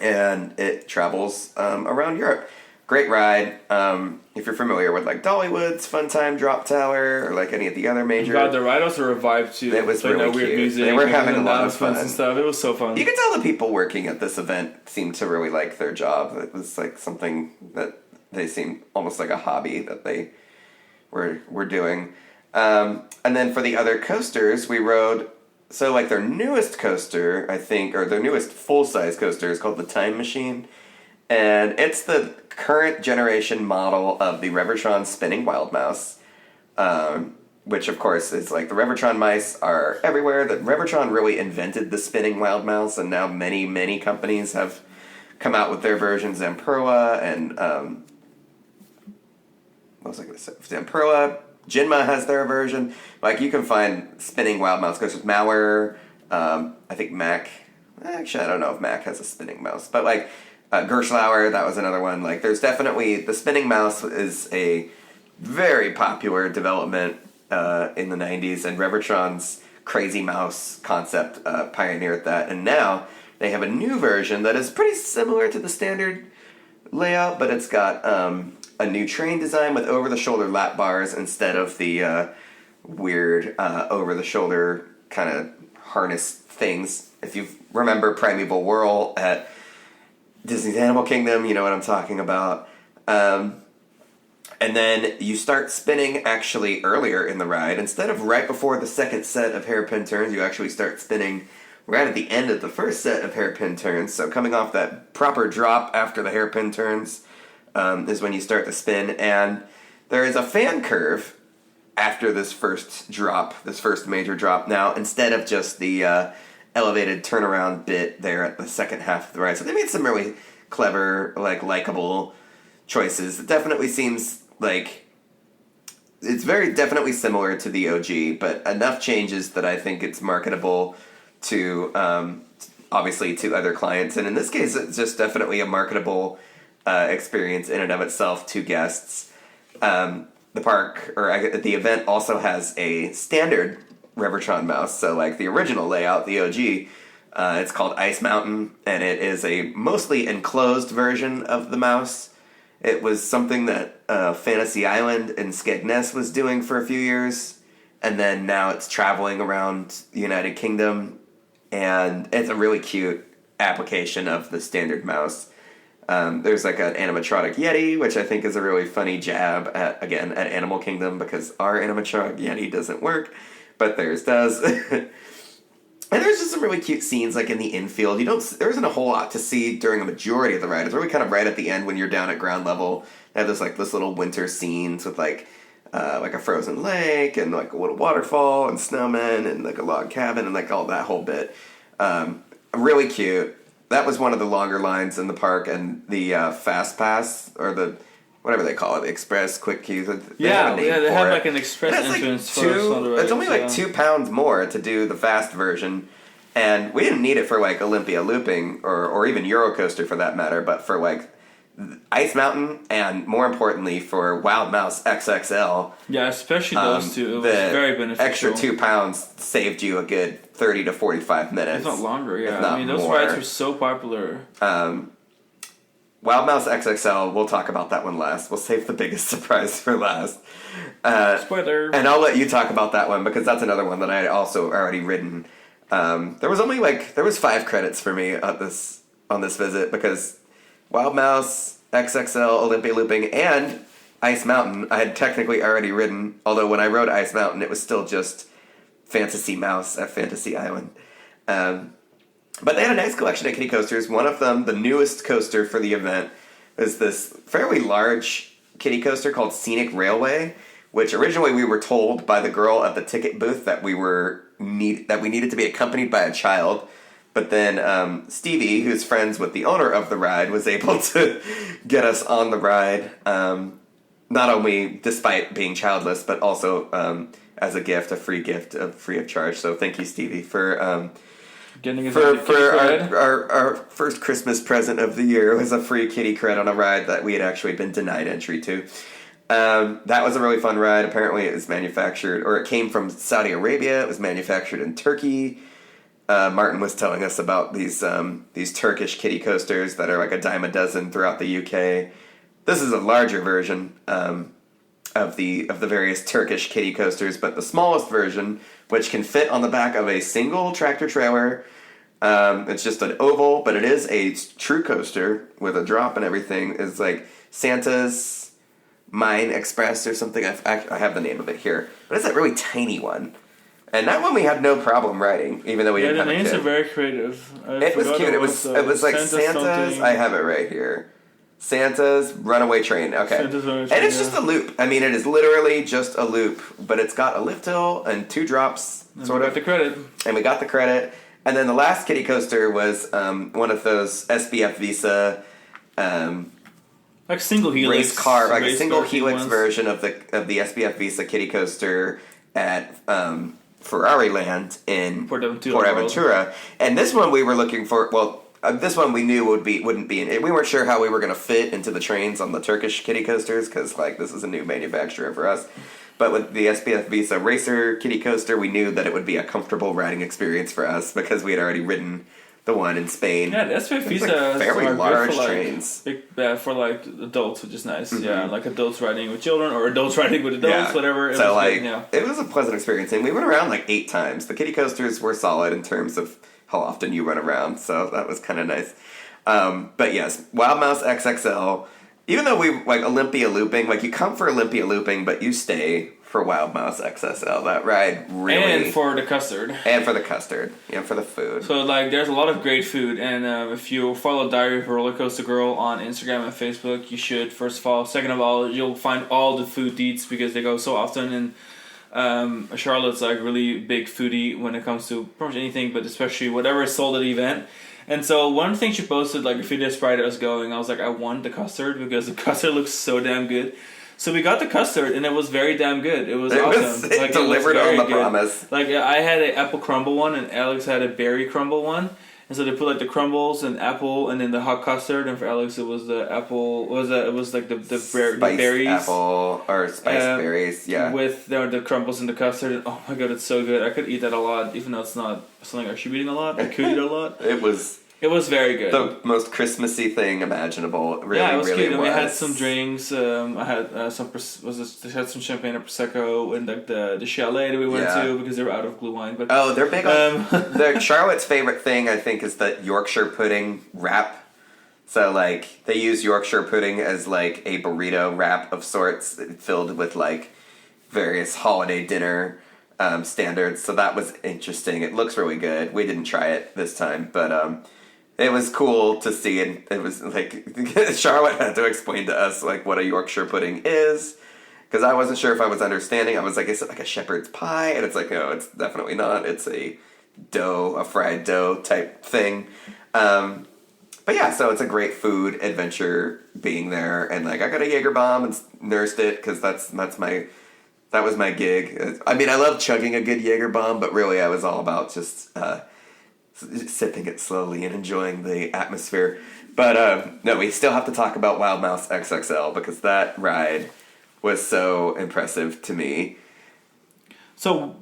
and it travels around Europe. Great ride. If you're familiar with like Dollywood's Fun Time Drop Tower or like any of the other major. God, the ride also revived too. It was really weird cute. Music, they were having a lot of fun and stuff. It was so fun. You could tell the people working at this event seemed to really like their job. It was like something that they seemed almost like a hobby that they were doing. And then for the other coasters, we rode. So like their newest coaster, I think, or their newest full-size coaster is called the Time Machine. And it's the current generation model of the Revertron Spinning Wild Mouse, which of course is like the Revertron mice are everywhere. The Revertron really invented the spinning wild mouse, and now many companies have come out with their versions. Zamperla and what was I going to say? Zamperla, Jinma has their version. Like you can find spinning wild mouse coasters. Mauer, I think Mac. Actually, I don't know if Mac has a spinning mouse, but like. Gerschlauer, that was another one. Like, there's definitely the spinning mouse is a very popular development in the 90s, and Revertron's Crazy Mouse concept pioneered that. And now they have a new version that is pretty similar to the standard layout, but it's got a new train design with over-the-shoulder lap bars instead of the weird over-the-shoulder kind of harness things. If you remember Primeval Whirl at Disney's Animal Kingdom, you know what I'm talking about. And then you start spinning actually earlier in the ride. Instead of right before the second set of hairpin turns, you actually start spinning right at the end of the first set of hairpin turns. So coming off that proper drop after the hairpin turns is when you start to spin. And there is a fan curve after this first drop, this first major drop. Now, instead of just the elevated turnaround bit there at the second half of the ride. So they made some really clever, like, likable choices. It definitely seems like it's very definitely similar to the OG, but enough changes that I think it's marketable to, obviously, to other clients. And in this case, it's just definitely a marketable experience in and of itself to guests. The park, or the event also has a standard Revertron mouse, so like the original layout, the OG, it's called Ice Mountain, and it is a mostly enclosed version of the mouse. It was something that Fantasy Island in Skegness was doing for a few years, and then now it's traveling around the United Kingdom, and it's a really cute application of the standard mouse. There's like an animatronic Yeti, which I think is a really funny jab at Animal Kingdom, because our animatronic Yeti doesn't work. But theirs does. And there's just some really cute scenes like in the infield. There isn't a whole lot to see during a majority of the ride. It's really kind of right at the end when you're down at ground level. They have this little winter scenes with like like a frozen lake and like a little waterfall and snowmen and like a log cabin and like all that whole bit. Really cute. That was one of the longer lines in the park, and the Fast Pass, or the whatever they call it, the Express Quick Queues. They have like an express entrance for us on the road. It's only like £2 more to do the fast version, and we didn't need it for like Olympia Looping or even Eurocoaster for that matter, but for like Ice Mountain, and more importantly for Wild Mouse XXL. Yeah, especially those two. It was very beneficial. Extra £2 saved you a good 30 to 45 minutes. If not longer, yeah. I mean, those rides were so popular. Wild Mouse XXL, we'll talk about that one last. We'll save the biggest surprise for last. Spoiler. And I'll let you talk about that one, because that's another one that I had also already ridden. There was 5 credits for me on this visit, because Wild Mouse, XXL, Olympia Looping, and Ice Mountain I had technically already ridden, although when I rode Ice Mountain it was still just Fantasy Mouse at Fantasy Island. But they had a nice collection of kiddie coasters. One of them, the newest coaster for the event, is this fairly large kiddie coaster called Scenic Railway, which originally we were told by the girl at the ticket booth that we needed to be accompanied by a child. But then Stevie, who's friends with the owner of the ride, was able to get us on the ride, not only despite being childless, but also as a gift, a free gift, free of charge. So thank you, Stevie, for getting us for our first Christmas present of the year. It was a free kitty cred on a ride that we had actually been denied entry to. That was a really fun ride. Apparently it was manufactured, or it came from Saudi Arabia. It was manufactured in Turkey. Martin was telling us about these Turkish kiddie coasters that are like a dime a dozen throughout the UK. This is a larger version of the various Turkish kiddie coasters, but the smallest version, which can fit on the back of a single tractor trailer. It's just an oval, but it is a true coaster with a drop and everything. Is like Santa's Mine Express or something. I have the name of it here, but it's that really tiny one. And that one we had no problem riding, even though we didn't have a kid. The names are very creative. It was cute. It was like Santa's. I have it right here. Santa's Runaway Train. Okay. Santa's Runaway Train, and it's just a loop. I mean, it is literally just a loop, but it's got a lift hill and 2 drops. And we got the credit. And we got the credit. And then the last kiddie coaster was one of those SBF Visa. Like single helix race car, like a single helix version of the SBF Visa kiddie coaster at Ferrari Land in Portaventura. And this one we were looking for. Well, this one we knew wouldn't be in. We weren't sure how we were going to fit into the trains on the Turkish kiddie coasters, because like this is a new manufacturer for us. But with the SBF Visa Racer kiddie coaster, we knew that it would be a comfortable riding experience for us, because we had already ridden the one in Spain. Yeah, the SBF Visa like very large for, like, trains. For like adults, which is nice. Mm-hmm. Yeah, like adults riding with children or adults riding with adults, whatever. It was a pleasant experience, and we went around like 8 times. The kiddie coasters were solid in terms of how often you run around, so that was kind of nice. But yes, Wild Mouse XXL. Even though we like Olympia Looping, like you come for Olympia Looping, but you stay for Wild Mouse XXL. That ride really... And for the custard. And for the custard. Yeah, for the food. So, like, there's a lot of great food, and if you follow Diary of a Roller Coaster Girl on Instagram and Facebook, you should, first of all. Second of all, you'll find all the food deets, because they go so often, and Charlotte's, like, really big foodie when it comes to pretty much anything, but especially whatever is sold at the event. And so one of the things she posted, like, a few days prior to us going, I was like, I want the custard, because the custard looks so damn good. So we got the custard, and it was very damn good. It was awesome. It delivered on the promise. Like, I had an apple crumble one, and Alex had a berry crumble one. And so they put like the crumbles and apple, and then the hot custard. And for Alex, it was the apple. It was like the berries, apple or spiced berries. Yeah, with the crumbles and the custard. And, oh my god, it's so good. I could eat that a lot, even though it's not something I should be eating a lot. I could eat a lot. It was very good. The most Christmassy thing imaginable. Really, yeah, it was really cute. And was. we had some drinks. I had had some champagne and prosecco, and like the chalet that we went to, because they were out of glue wine. But they're big on Charlotte's favorite thing, I think, is the Yorkshire pudding wrap. So like they use Yorkshire pudding as like a burrito wrap of sorts, filled with like various holiday dinner standards. So that was interesting. It looks really good. We didn't try it this time, but it was cool to see, and it was like Charlotte had to explain to us like what a Yorkshire pudding is, because I wasn't sure if I was understanding. I was like, is it like a shepherd's pie? And it's like, no, it's definitely not. It's a fried dough type thing. But yeah, so it's a great food adventure being there, and like I got a Jaeger bomb and nursed it because that was my gig. I mean, I love chugging a good Jaeger bomb, but really I was all about just sipping it slowly and enjoying the atmosphere. But no, we still have to talk about Wild Mouse XXL because that ride was so impressive to me. So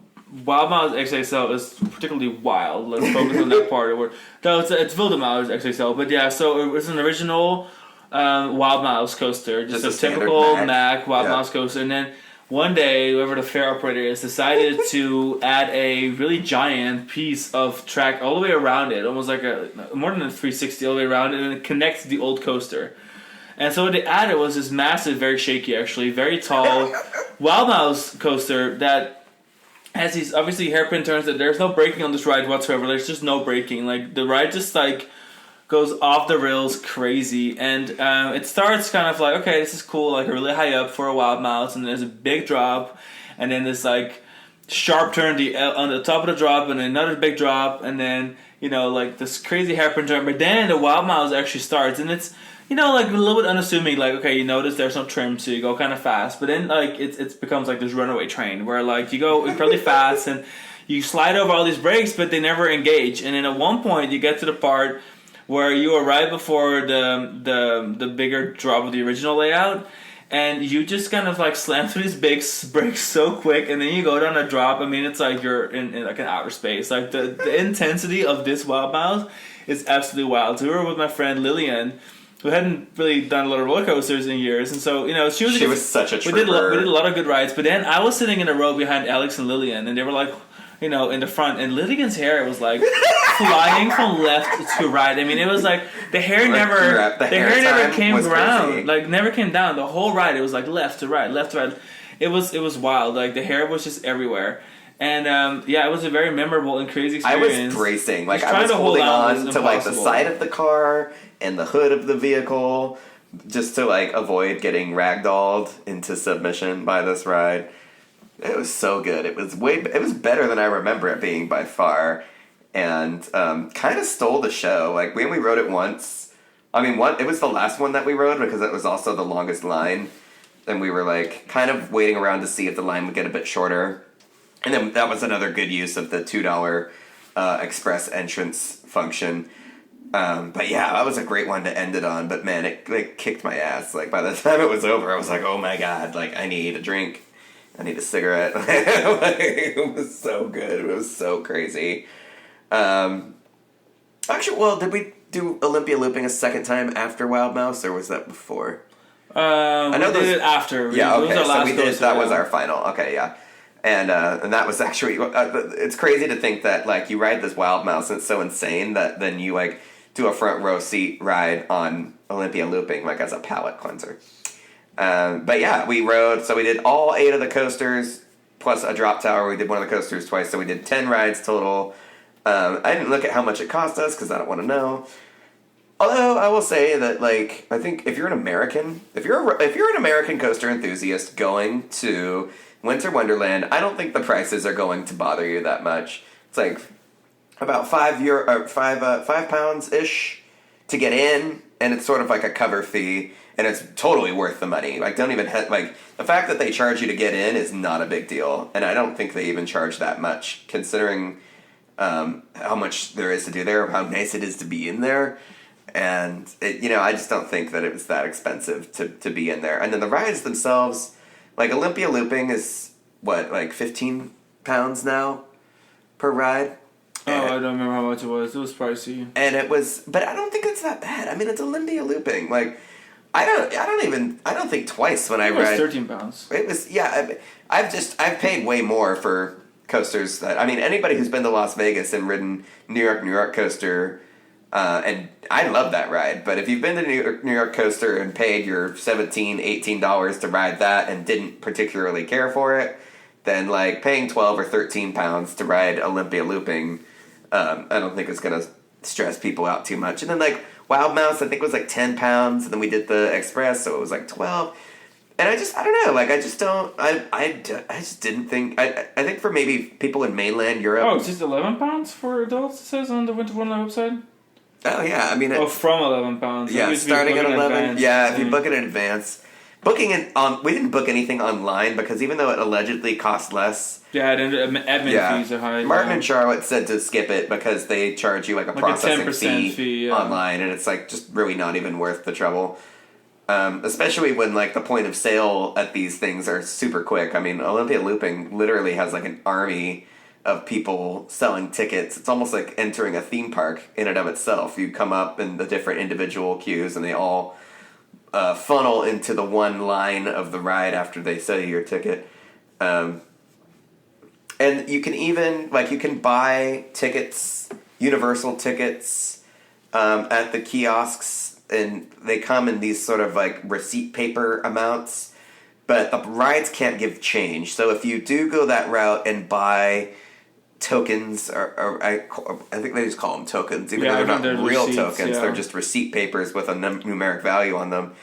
Wild Mouse XXL is particularly wild. Let's focus on that part. No, it's Wilde Mouse XXL, but yeah. So it was an original Wild Mouse coaster, just a typical Mac Wild Mouse coaster, and then one day, whoever the fair operator is decided to add a really giant piece of track all the way around it, almost like more than a 360 all the way around it, and it connects the old coaster. And so what they added was this massive, very shaky, actually, very tall Wild Mouse coaster that has these obviously hairpin turns that there's no braking on this ride whatsoever. There's just no braking. Like the ride just like goes off the rails crazy, and it starts kind of like, okay, this is cool, like really high up for a Wild Mouse, and there's a big drop, and then this like sharp turn on the top of the drop, and then another big drop, and then like this crazy hairpin turn. But then the Wild Mouse actually starts, and it's like a little bit unassuming, like, okay, you notice there's no trim, so you go kind of fast. But then, like, it becomes like this runaway train where, like, you go incredibly fast and you slide over all these brakes, but they never engage. And then at one point, you get to the part where you are right before the bigger drop of the original layout, and you just kind of, like, slam through these brakes so quick, and then you go down a drop. I mean, it's like you're in like, an outer space. Like, the intensity of this Wild Mouse is absolutely wild. So we were with my friend Lillian, who hadn't really done a lot of roller coasters in years, and so she was such a trooper. We did a lot of good rides, but then I was sitting in a row behind Alex and Lillian, and they were like, in the front, and Lillian's hair was like flying from left to right. I mean, it was like the hair never came down, like never came down. The whole ride, it was like left to right, left to right. It was wild. Like the hair was just everywhere. And it was a very memorable and crazy experience. I was bracing, like I was holding on to like the side of the car and the hood of the vehicle, just to like avoid getting ragdolled into submission by this ride. It was so good. It was better than I remember it being by far, and kind of stole the show. Like we only rode it once. I mean, it was the last one that we rode because it was also the longest line, and we were like kind of waiting around to see if the line would get a bit shorter. And then that was another good use of the $2 express entrance function. But yeah, that was a great one to end it on. But man, it like kicked my ass. Like by the time it was over, I was like, oh my god, like I need a drink. I need a cigarette. Like, it was so good. It was so crazy. Actually, well, did we do Olympia looping a second time after Wild Mouse, or was that before? I know we did it after. Yeah, okay. So we did. That was our final. Okay, yeah. And that was actually, it's crazy to think that, like, you ride this Wild Mouse and it's so insane that then you, like, do a front row seat ride on Olympia looping, like, as a palate cleanser. But yeah, we did all 8 of the coasters, plus a drop tower. We did one of the coasters twice, so we did 10 rides total. I didn't look at how much it cost us, because I don't want to know. Although, I will say that, like, I think if you're an American coaster enthusiast going to Winter Wonderland, I don't think the prices are going to bother you that much. It's like about £5 ish to get in, and it's sort of like a cover fee, and it's totally worth the money. Like, don't even like the fact that they charge you to get in is not a big deal, and I don't think they even charge that much considering how much there is to do there, how nice it is to be in there, and I just don't think that it was that expensive to be in there. And then the rides themselves. Like, Olympia looping is, what, like £15 now per ride? Oh, I don't remember how much it was. It was pricey. And it was, but I don't think it's that bad. I mean, it's Olympia looping. Like, I don't think twice when I ride. It was £13. It was, yeah. I've paid way more for coasters that, I mean, anybody who's been to Las Vegas and ridden New York coaster, and I love that ride, but if you've been to New York Coaster and paid your $17, $18 to ride that and didn't particularly care for it, then like paying 12 or 13 pounds to ride Olympia looping, I don't think it's going to stress people out too much. And then like Wild Mouse, I think was like 10 pounds, and then we did the Express, so it was like 12. And I don't know, like, I just don't, I just didn't think, I think for maybe people in mainland Europe. Oh, it's just £11 for adults, it says on the Winter Wonderland website? Oh, yeah, I mean... from £11. Yeah, starting at 11, if you book it in advance. We didn't book anything online because even though it allegedly costs less... Yeah, admin fees are high. Martin and Charlotte said to skip it because they charge you like a processing fee online, and it's like just really not even worth the trouble. Especially when like the point of sale at these things are super quick. I mean, Olympia Looping literally has like an army of people selling tickets. It's almost like entering a theme park in and of itself. You come up in the different individual queues, and they all funnel into the one line of the ride after they sell you your ticket. And you can even, like, you can buy tickets, universal tickets, at the kiosks, and they come in these sort of, like, receipt paper amounts, but the rides can't give change. So if you do go that route and buy tokens, or I think they just call them tokens, even though they're not real tokens, they're just receipt papers with a numeric value on them.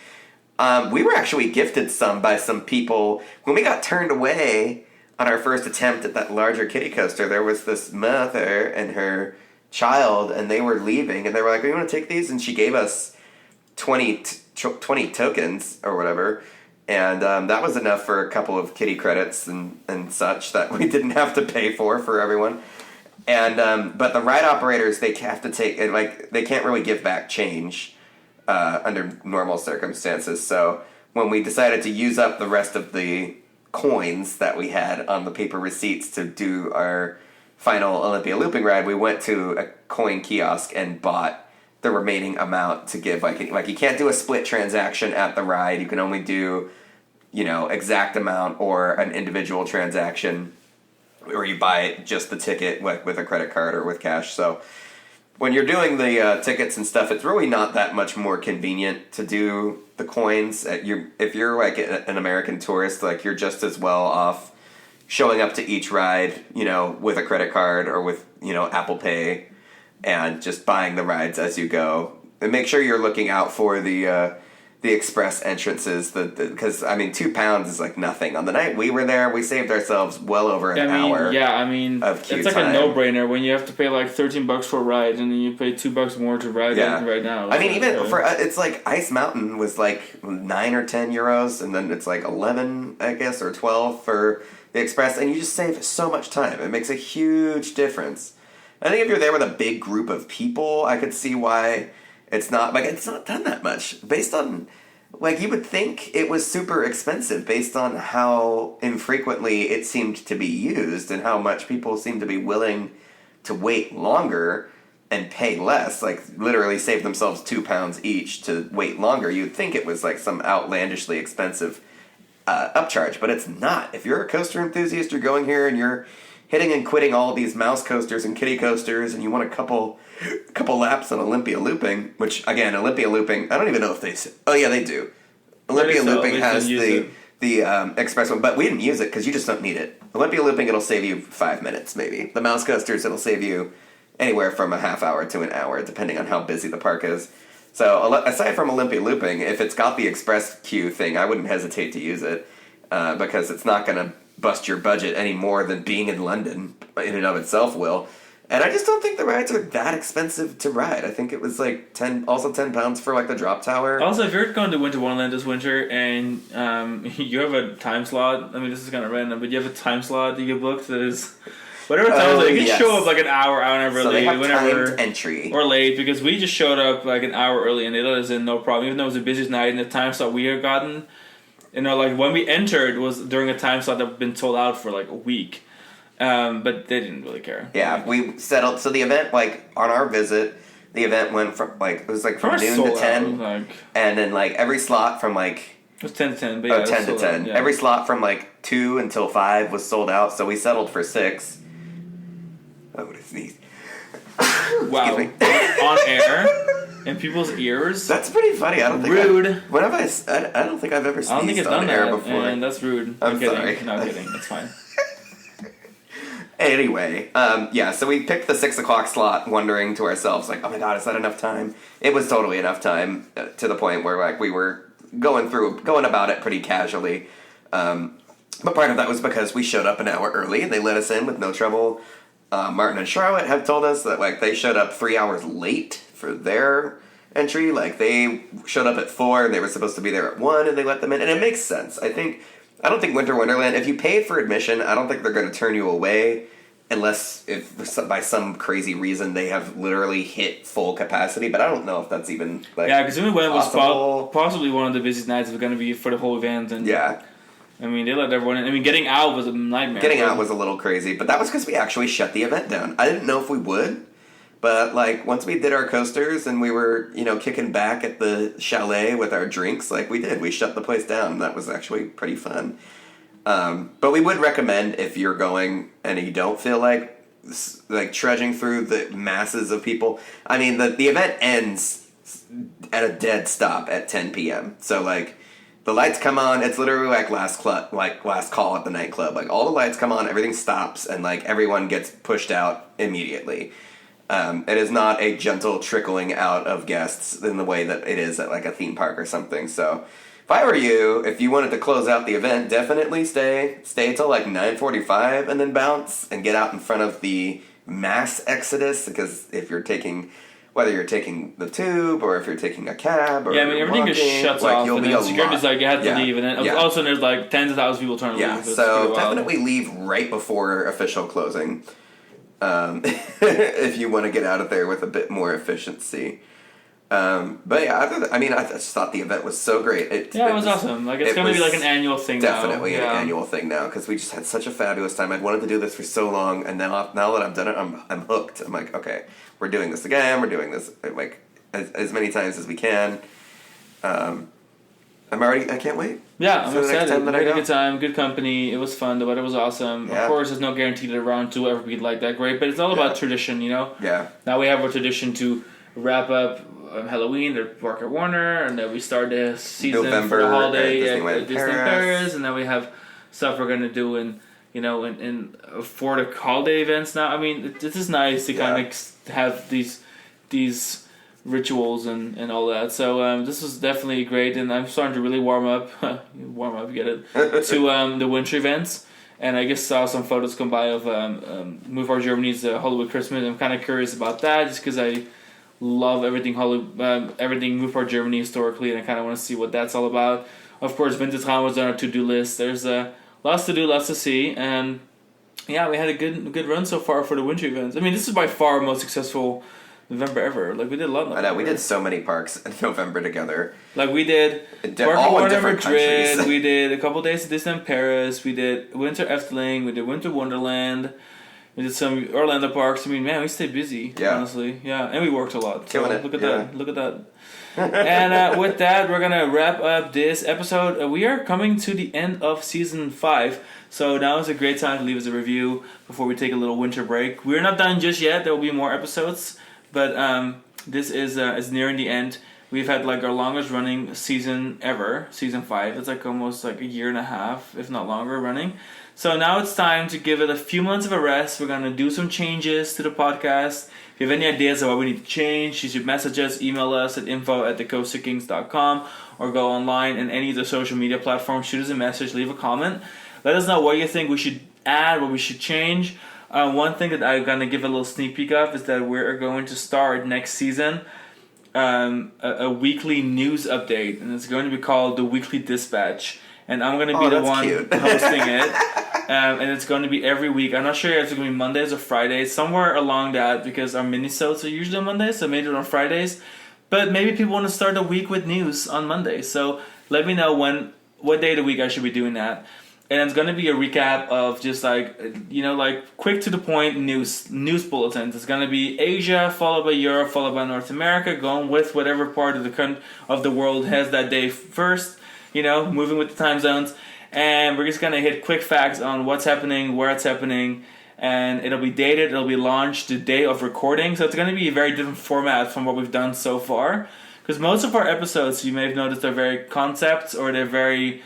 We were actually gifted some by some people. When we got turned away on our first attempt at that larger kiddie coaster, there was this mother and her child, and they were leaving, and they were like, "You want to take these?" And she gave us 20 tokens or whatever, and that was enough for a couple of kiddie credits and such that we didn't have to pay for everyone. And but the ride operators, they have to take it, like, they can't really give back change under normal circumstances. So when we decided to use up the rest of the coins that we had on the paper receipts to do our final Olympia Looping ride, we went to a coin kiosk and bought the remaining amount to give. Like you can't do a split transaction at the ride. You can only do, exact amount or an individual transaction, or you buy just the ticket with a credit card or with cash. So when you're doing the tickets and stuff, it's really not that much more convenient to do the coins. If you're like an American tourist, like, you're just as well off showing up to each ride, with a credit card or with, Apple Pay, and just buying the rides as you go. And make sure you're looking out for the express entrances, because I mean, £2 is like nothing. On the night we were there, we saved ourselves well over an hour. Yeah, I mean, of queue it's like time. a no-brainer when you have to pay like $13 for a ride, and then you pay $2 more to ride it right now. I mean, even for it's like Ice Mountain was like 9 or 10 euros, and then it's like 11, I guess, or 12 for the express, and you just save so much time. It makes a huge difference. I think if you're there with a big group of people, I could see why it's not done that much. Based on, like, you would think it was super expensive based on how infrequently it seemed to be used and how much people seem to be willing to wait longer and pay less, like literally save themselves £2 each to wait longer. You'd think it was like some outlandishly expensive upcharge, but it's not. If you're a coaster enthusiast, you're going here and you're hitting and quitting all these mouse coasters and kiddie coasters, and you want a couple laps on Olympia Looping, which, again, Olympia Looping, I don't even know if they... Oh, yeah, they do. Olympia Looping has the express one, but we didn't use it because you just don't need it. Olympia Looping, it'll save you 5 minutes, maybe. The mouse coasters, it'll save you anywhere from a half hour to an hour, depending on how busy the park is. So, aside from Olympia Looping, if it's got the express queue thing, I wouldn't hesitate to use it, because it's not going to bust your budget any more than being in London in and of itself will. And I just don't think the rides are that expensive to ride. I think it was like £10 for like the drop tower. Also, if you're going to Winter Wonderland this winter and you have a time slot, I mean, this is kind of random, but you have a time slot that you booked that is whatever time slot, you can show up like an hour and a half early, so they have whenever timed entry or late, because we just showed up like an hour early and they let us in no problem, even though it was the busiest night and the time slot we had gotten. Like when we entered was during a time slot that had been sold out for like a week. But they didn't really care. Yeah, we settled. So the event, like, on our visit, the event went from, like, it was like from noon to 10. And then, like, every slot from, like... It was 10 to 10, but yeah. 10 to 10. Yeah. Every slot from, like, 2 until 5 was sold out, so we settled for 6. Oh, what a sneeze. Wow. On air? In people's ears? That's pretty funny. I don't think rude. I don't think I've ever sneezed on air before. And that's rude. I'm kidding. sorry. No, I'm kidding. It's fine. Anyway, so we picked the 6 o'clock slot, wondering to ourselves, like, oh my god, is that enough time? It was totally enough time, to the point where, like, we were going about it pretty casually. But part of that was because we showed up an hour early and they let us in with no trouble. Martin and Charlotte have told us that like they showed up 3 hours late for their entry. Like they showed up at 4 and they were supposed to be there at 1 and they let them in. And it makes sense. I don't think Winter Wonderland, if you paid for admission, I don't think they're going to turn you away unless if by some crazy reason they have literally hit full capacity. But I don't know if that's even like because we went was possibly one of the busiest nights was going to be for the whole event. And yeah. I mean, they let everyone in. I mean, getting out was a nightmare. Getting out was a little crazy, but that was because we actually shut the event down. I didn't know if we would, but like once we did our coasters and we were, kicking back at the chalet with our drinks, like we did. We shut the place down. That was actually pretty fun. But we would recommend if you're going and you don't feel like trudging through the masses of people. I mean, the event ends at a dead stop at 10 p.m. So like. The lights come on. It's literally like last call at the nightclub. Like all the lights come on, everything stops, and like everyone gets pushed out immediately. It is not a gentle trickling out of guests in the way that it is at like a theme park or something. So, if I were you, if you wanted to close out the event, definitely stay till like 9:45 and then bounce and get out in front of the mass exodus. Because if you're taking. Whether you're taking the tube or if you're taking a cab or everything just shuts off and then security's like you have to leave and then all of a sudden there's like tens of thousands of people trying to leave. So definitely leave right before official closing if you want to get out of there with a bit more efficiency. But yeah, I just thought the event was so great. It was awesome. Like it's going to be like an annual thing definitely an annual thing now because we just had such a fabulous time. I'd wanted to do this for so long and now that I've done it, I'm hooked. I'm like, okay. We're doing this again. We're doing this like as many times as we can. I can't wait. Yeah, I'm excited. We had a good time, good company. It was fun. The weather was awesome. Yeah. Of course, there's no guarantee that round 2 will ever be like that great, but it's all about tradition, Yeah. Now we have our tradition to wrap up Halloween at Park at Warner, and then we start the season November, for the holiday at Disney Paris, and then we have stuff we're gonna do in for the holiday events now. I mean, it is nice to kind of have these rituals and all that. So this was definitely great, and I'm starting to really warm up, get it, to the winter events. And I just saw some photos come by of Move Our Germany's Hollywood Christmas. I'm kind of curious about that, just because I love everything everything Move Our Germany historically, and I kind of want to see what that's all about. Of course, Wintertraum was on our to-do list. There's lots to do, lots to see, and yeah, we had a good run so far for the winter events. I mean, this is by far our most successful November ever. Like we did a lot. I know we did so many parks in November together. Like we did all in different Madrid. countries. We did a couple days at Disneyland Paris. We did Winter Efteling. We did Winter Wonderland. We did some Orlando parks. I mean, man, we stayed busy. Yeah. Honestly, yeah, and we worked a lot. So look at that. Look at that. And with that, we're gonna wrap up this episode. We are coming to the end of season 5, so now is a great time to leave us a review before we take a little winter break. We're not done just yet. There will be more episodes, but this is nearing the end. We've had like our longest running season ever, season 5. It's like almost like a year and a half, if not longer, running. So now it's time to give it a few months of a rest. We're going to do some changes to the podcast. If you have any ideas of what we need to change, you should message us, email us at info@thecoastakings.com, or go online and any of the social media platforms, shoot us a message, leave a comment. Let us know what you think we should add, what we should change. One thing that I'm going to give a little sneak peek of is that we're going to start next season a weekly news update, and it's going to be called the Weekly Dispatch. And I'm going to be the one hosting it. And it's going to be every week. I'm not sure if it's going to be Mondays or Fridays, somewhere along that, because our minisodes are usually on Mondays, so maybe on Fridays. But maybe people want to start the week with news on Monday. So let me know what day of the week I should be doing that. And it's going to be a recap of just like quick to the point news bulletins. It's going to be Asia, followed by Europe, followed by North America, going with whatever part of the world has that day first. Moving with the time zones. And we're just going to hit quick facts on what's happening, where it's happening. And it'll be dated. It'll be launched the day of recording. So it's going to be a very different format from what we've done so far. Because most of our episodes, you may have noticed, are very concepts, or they're very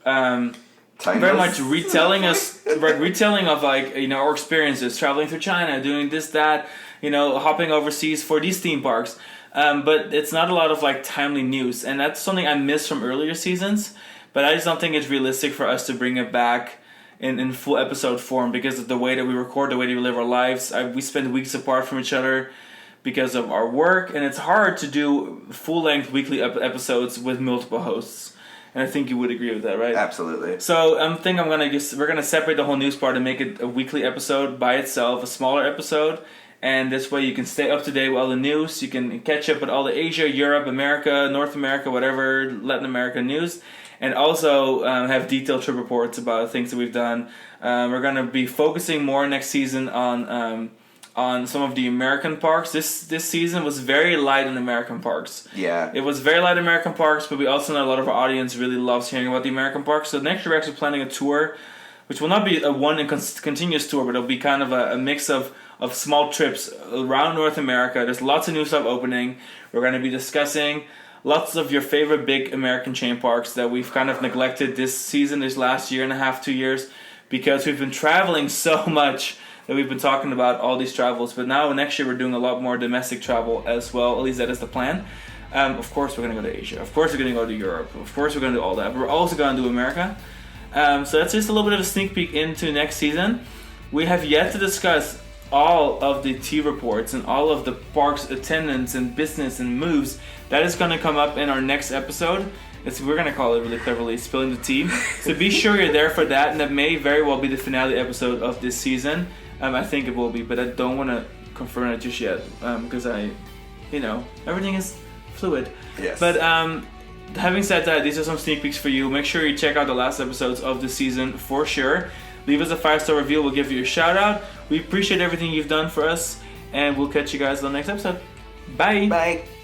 much retelling of our experiences, traveling through China, doing this, that, hopping overseas for these theme parks. but it's not a lot of like timely news, and that's something I missed from earlier seasons. But I just don't think it's realistic for us to bring it back in full episode form because of the way that we record, the way that we live our lives. We spend weeks apart from each other because of our work, and it's hard to do full-length weekly episodes with multiple hosts. And I think you would agree with that, right? Absolutely. So I think we're gonna separate the whole news part and make it a weekly episode by itself, a smaller episode. And this way you can stay up to date with all the news. You can catch up with all the Asia, Europe, America, North America, whatever, Latin America news. And also have detailed trip reports about things that we've done. We're going to be focusing more next season on some of the American parks. This season was very light on American parks. Yeah. It was very light on American parks, but we also know a lot of our audience really loves hearing about the American parks. So next year we're actually planning a tour, which will not be a one and continuous tour, but it'll be kind of a mix of small trips around North America. There's lots of new stuff opening. We're going to be discussing lots of your favorite big American chain parks that we've kind of neglected this season, this last year and a half, 2 years, because we've been traveling so much that we've been talking about all these travels. But now next year we're doing a lot more domestic travel as well. At least that is the plan. Of course we're going to go to Asia. Of course we're going to go to Europe. Of course we're going to do all that. But we're also going to do America. So that's just a little bit of a sneak peek into next season. We have yet to discuss all of the tea reports and all of the park's attendance and business and moves. That is going to come up in our next episode. We're going to call it really cleverly Spilling the Tea. So be sure you're there for that, and that may very well be the finale episode of this season. I think it will be, but I don't want to confirm it just yet because everything is fluid. Yes. But having said that, these are some sneak peeks for you. Make sure you check out the last episodes of the season for sure. Leave us a 5-star review. We'll give you a shout out. We appreciate everything you've done for us, and we'll catch you guys on the next episode. Bye. Bye.